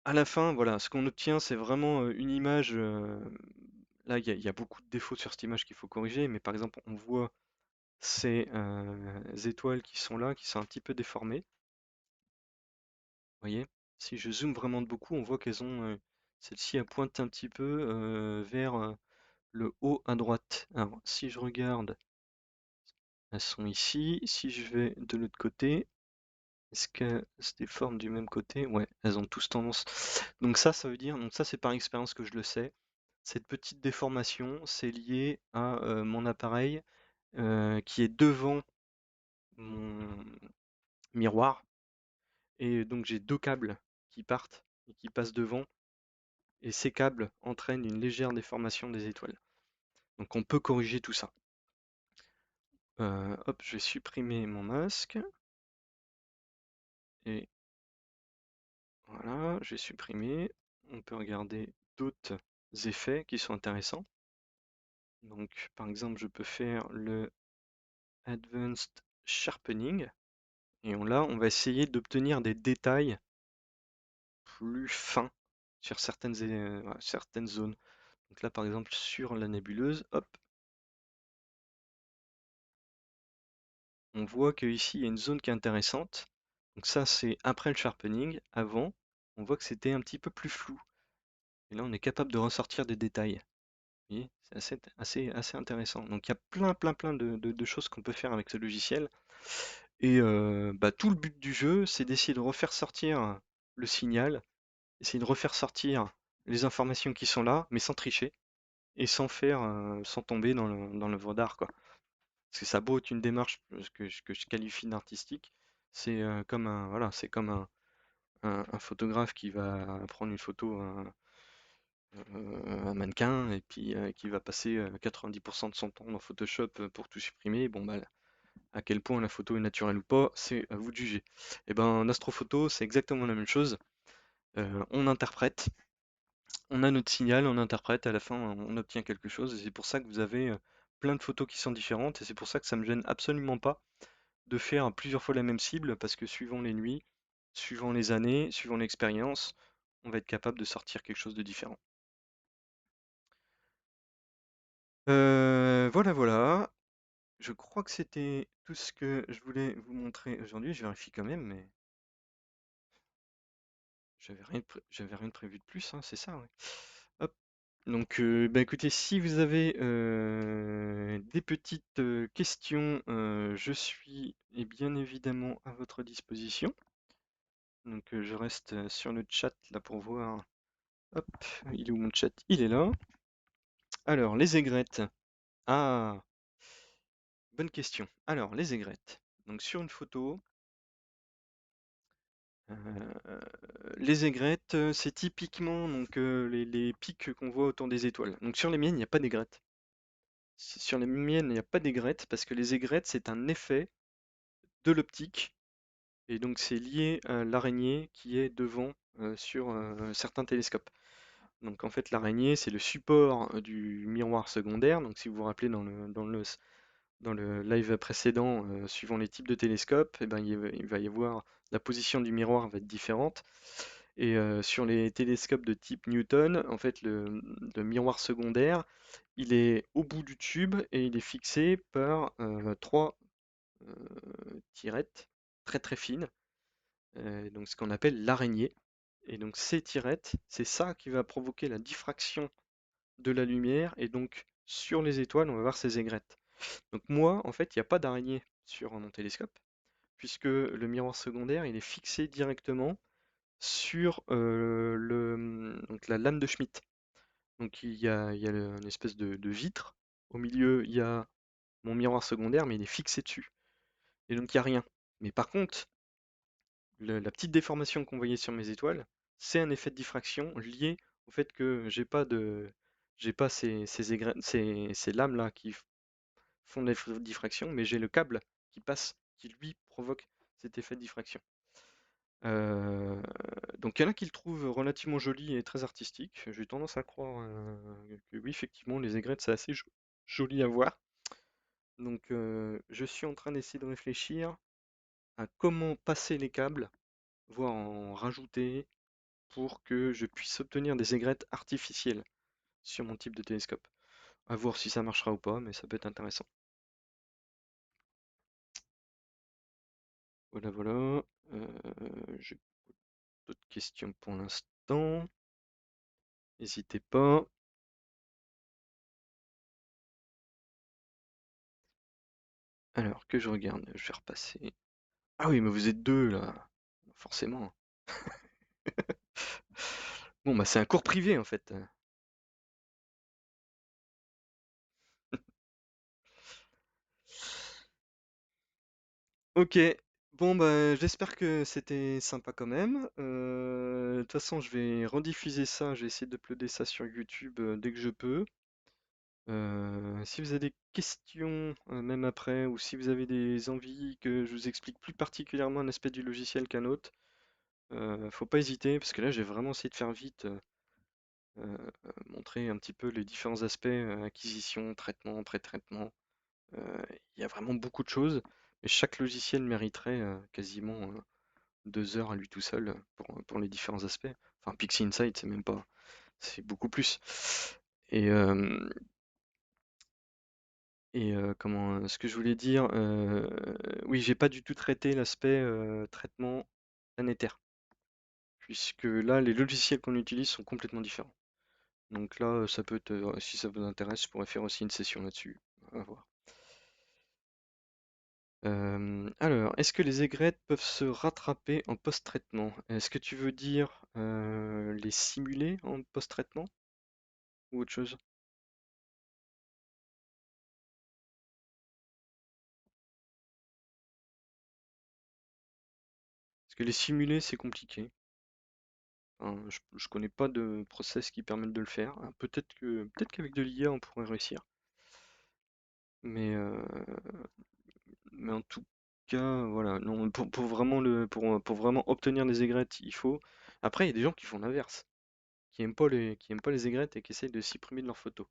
À la fin, voilà, ce qu'on obtient, c'est vraiment une image. Là, il y a beaucoup de défauts sur cette image qu'il faut corriger, mais par exemple, on voit ces étoiles qui sont là, qui sont un petit peu déformées. Vous voyez? Si je zoome vraiment de beaucoup, on voit qu'elles ont. Celle-ci, elle pointe un petit peu vers le haut à droite. Alors, si je regarde, elles sont ici. Si je vais de l'autre côté, est-ce qu'elles se déforment du même côté? Ouais, elles ont tous tendance. Donc ça veut dire, donc ça c'est par expérience que je le sais. Cette petite déformation, c'est lié à mon appareil qui est devant mon miroir. Et donc j'ai deux câbles qui partent et qui passent devant. Et ces câbles entraînent une légère déformation des étoiles. Donc on peut corriger tout ça. Hop, je vais supprimer mon masque. Et voilà, je vais supprimer. On peut regarder d'autres effets qui sont intéressants. Donc par exemple, je peux faire le Advanced Sharpening. Et là, on va essayer d'obtenir des détails plus fins sur voilà, certaines zones. Donc là, par exemple, sur la nébuleuse, hop, on voit qu'ici, il y a une zone qui est intéressante. Donc ça, c'est après le sharpening. Avant, on voit que c'était un petit peu plus flou. Et là, on est capable de ressortir des détails. Vous voyez, c'est assez intéressant. Donc il y a plein de choses qu'on peut faire avec ce logiciel. Et bah, tout le but du jeu, c'est d'essayer de refaire sortir le signal, essayer de refaire sortir les informations qui sont là, mais sans tricher et sans tomber dans l'œuvre d'art, quoi. Parce que ça a beau être une démarche que je qualifie d'artistique, c'est comme voilà, c'est comme un photographe qui va prendre une photo un mannequin et puis qui va passer 90% de son temps dans Photoshop pour tout supprimer. Bon bah à quel point la photo est naturelle ou pas, c'est à vous de juger. Et ben en astrophoto, c'est exactement la même chose. On interprète, on a notre signal, on interprète, à la fin on obtient quelque chose, et c'est pour ça que vous avez plein de photos qui sont différentes, et c'est pour ça que ça me gêne absolument pas de faire plusieurs fois la même cible, parce que suivant les nuits, suivant les années, suivant l'expérience, on va être capable de sortir quelque chose de différent. Voilà, voilà. Je crois que c'était tout ce que je voulais vous montrer aujourd'hui. Je vérifie quand même, mais j'avais rien de prévu de plus, hein, c'est ça, ouais. Hop. Donc, bah, écoutez, si vous avez des petites questions, je suis bien évidemment à votre disposition. Donc, je reste sur le chat là pour voir. Hop, il est où mon chat? Il est là. Alors, les aigrettes. Ah, bonne question. Alors, les aigrettes. Donc, sur une photo, euh, les aigrettes, c'est typiquement donc, les pics qu'on voit autour des étoiles. Donc, sur les miennes, il n'y a pas d'aigrettes. Sur les miennes, il n'y a pas d'aigrettes parce que les aigrettes, c'est un effet de l'optique. Et donc, c'est lié à l'araignée qui est devant sur certains télescopes. Donc en fait, l'araignée, c'est le support du miroir secondaire. Donc si vous vous rappelez dans le live précédent, suivant les types de télescopes, eh ben, il va y avoir la position du miroir va être différente. Et sur les télescopes de type Newton, en fait, le miroir secondaire, il est au bout du tube et il est fixé par trois tirettes très très fines, donc ce qu'on appelle l'araignée. Et donc ces tirettes, c'est ça qui va provoquer la diffraction de la lumière, et donc sur les étoiles, on va voir ces aigrettes. Donc moi, en fait, il n'y a pas d'araignée sur mon télescope, puisque le miroir secondaire, il est fixé directement sur donc la lame de Schmitt. Donc il y a une espèce de vitre. Au milieu, il y a mon miroir secondaire, mais il est fixé dessus. Et donc il n'y a rien. Mais par contre, la petite déformation qu'on voyait sur mes étoiles, c'est un effet de diffraction lié au fait que j'ai pas ces lames-là qui font de la diffraction, mais j'ai le câble qui passe, qui lui provoque cet effet de diffraction. Euh, donc il y en a qui le trouvent relativement joli et très artistique. J'ai tendance à croire que oui, effectivement, les aigrettes, c'est assez joli à voir. Donc je suis en train d'essayer de réfléchir à comment passer les câbles, voire en rajouter pour que je puisse obtenir des aigrettes artificielles sur mon type de télescope. À voir si ça marchera ou pas, mais ça peut être intéressant. Voilà, voilà. J'ai d'autres questions pour l'instant. N'hésitez pas. Alors, que je regarde, je vais repasser. Ah oui, mais vous êtes deux là. Forcément. Bon, bah c'est un cours privé en fait. Ok. Bon, bah j'espère que c'était sympa quand même. De toute façon, je vais rediffuser ça. Je vais essayer d'uploader ça sur YouTube dès que je peux. Si vous avez des questions, même après, ou si vous avez des envies que je vous explique plus particulièrement un aspect du logiciel qu'un autre, faut pas hésiter, parce que là j'ai vraiment essayé de faire vite, montrer un petit peu les différents aspects, acquisition, traitement, pré-traitement. Il y a vraiment beaucoup de choses, et chaque logiciel mériterait quasiment 2 heures à lui tout seul pour les différents aspects. Enfin, Pixie Insight, c'est même pas, c'est beaucoup plus. Et, comment, ce que je voulais dire, oui, j'ai pas du tout traité l'aspect traitement planétaire, puisque là, les logiciels qu'on utilise sont complètement différents. Donc là, ça peut être, si ça vous intéresse, je pourrais faire aussi une session là-dessus. À voir. Alors, est-ce que les aigrettes peuvent se rattraper en post-traitement? Est-ce que tu veux dire les simuler en post-traitement ou autre chose? Parce que les simuler, c'est compliqué. Enfin, je connais pas de process qui permettent de le faire. Ah, peut-être qu'avec de l'IA, on pourrait réussir. Mais, mais en tout cas, voilà. Non, pour vraiment pour vraiment obtenir des aigrettes, il faut. Après, il y a des gens qui font l'inverse, qui aiment pas les aigrettes et qui essayent de supprimer de leurs photos.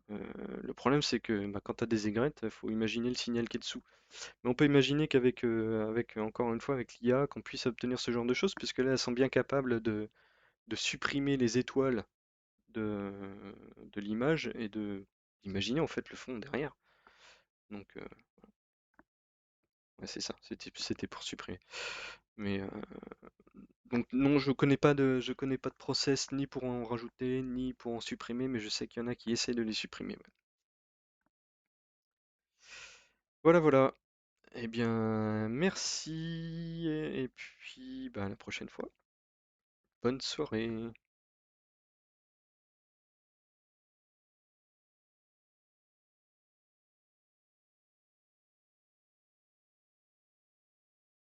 Le problème, c'est que bah, quand tu as des aigrettes, il faut imaginer le signal qui est dessous. Mais on peut imaginer avec encore une fois, avec l'IA, qu'on puisse obtenir ce genre de choses, puisque là, elles sont bien capables de supprimer les étoiles de, de l'image et d'imaginer en fait le fond derrière. Donc, ouais, c'est ça, c'était pour supprimer. Mais donc non, je connais pas de process ni pour en rajouter ni pour en supprimer, mais je sais qu'il y en a qui essaient de les supprimer. Ouais. Voilà, voilà. Eh bien, merci et puis bah, à la prochaine fois. Bonne soirée.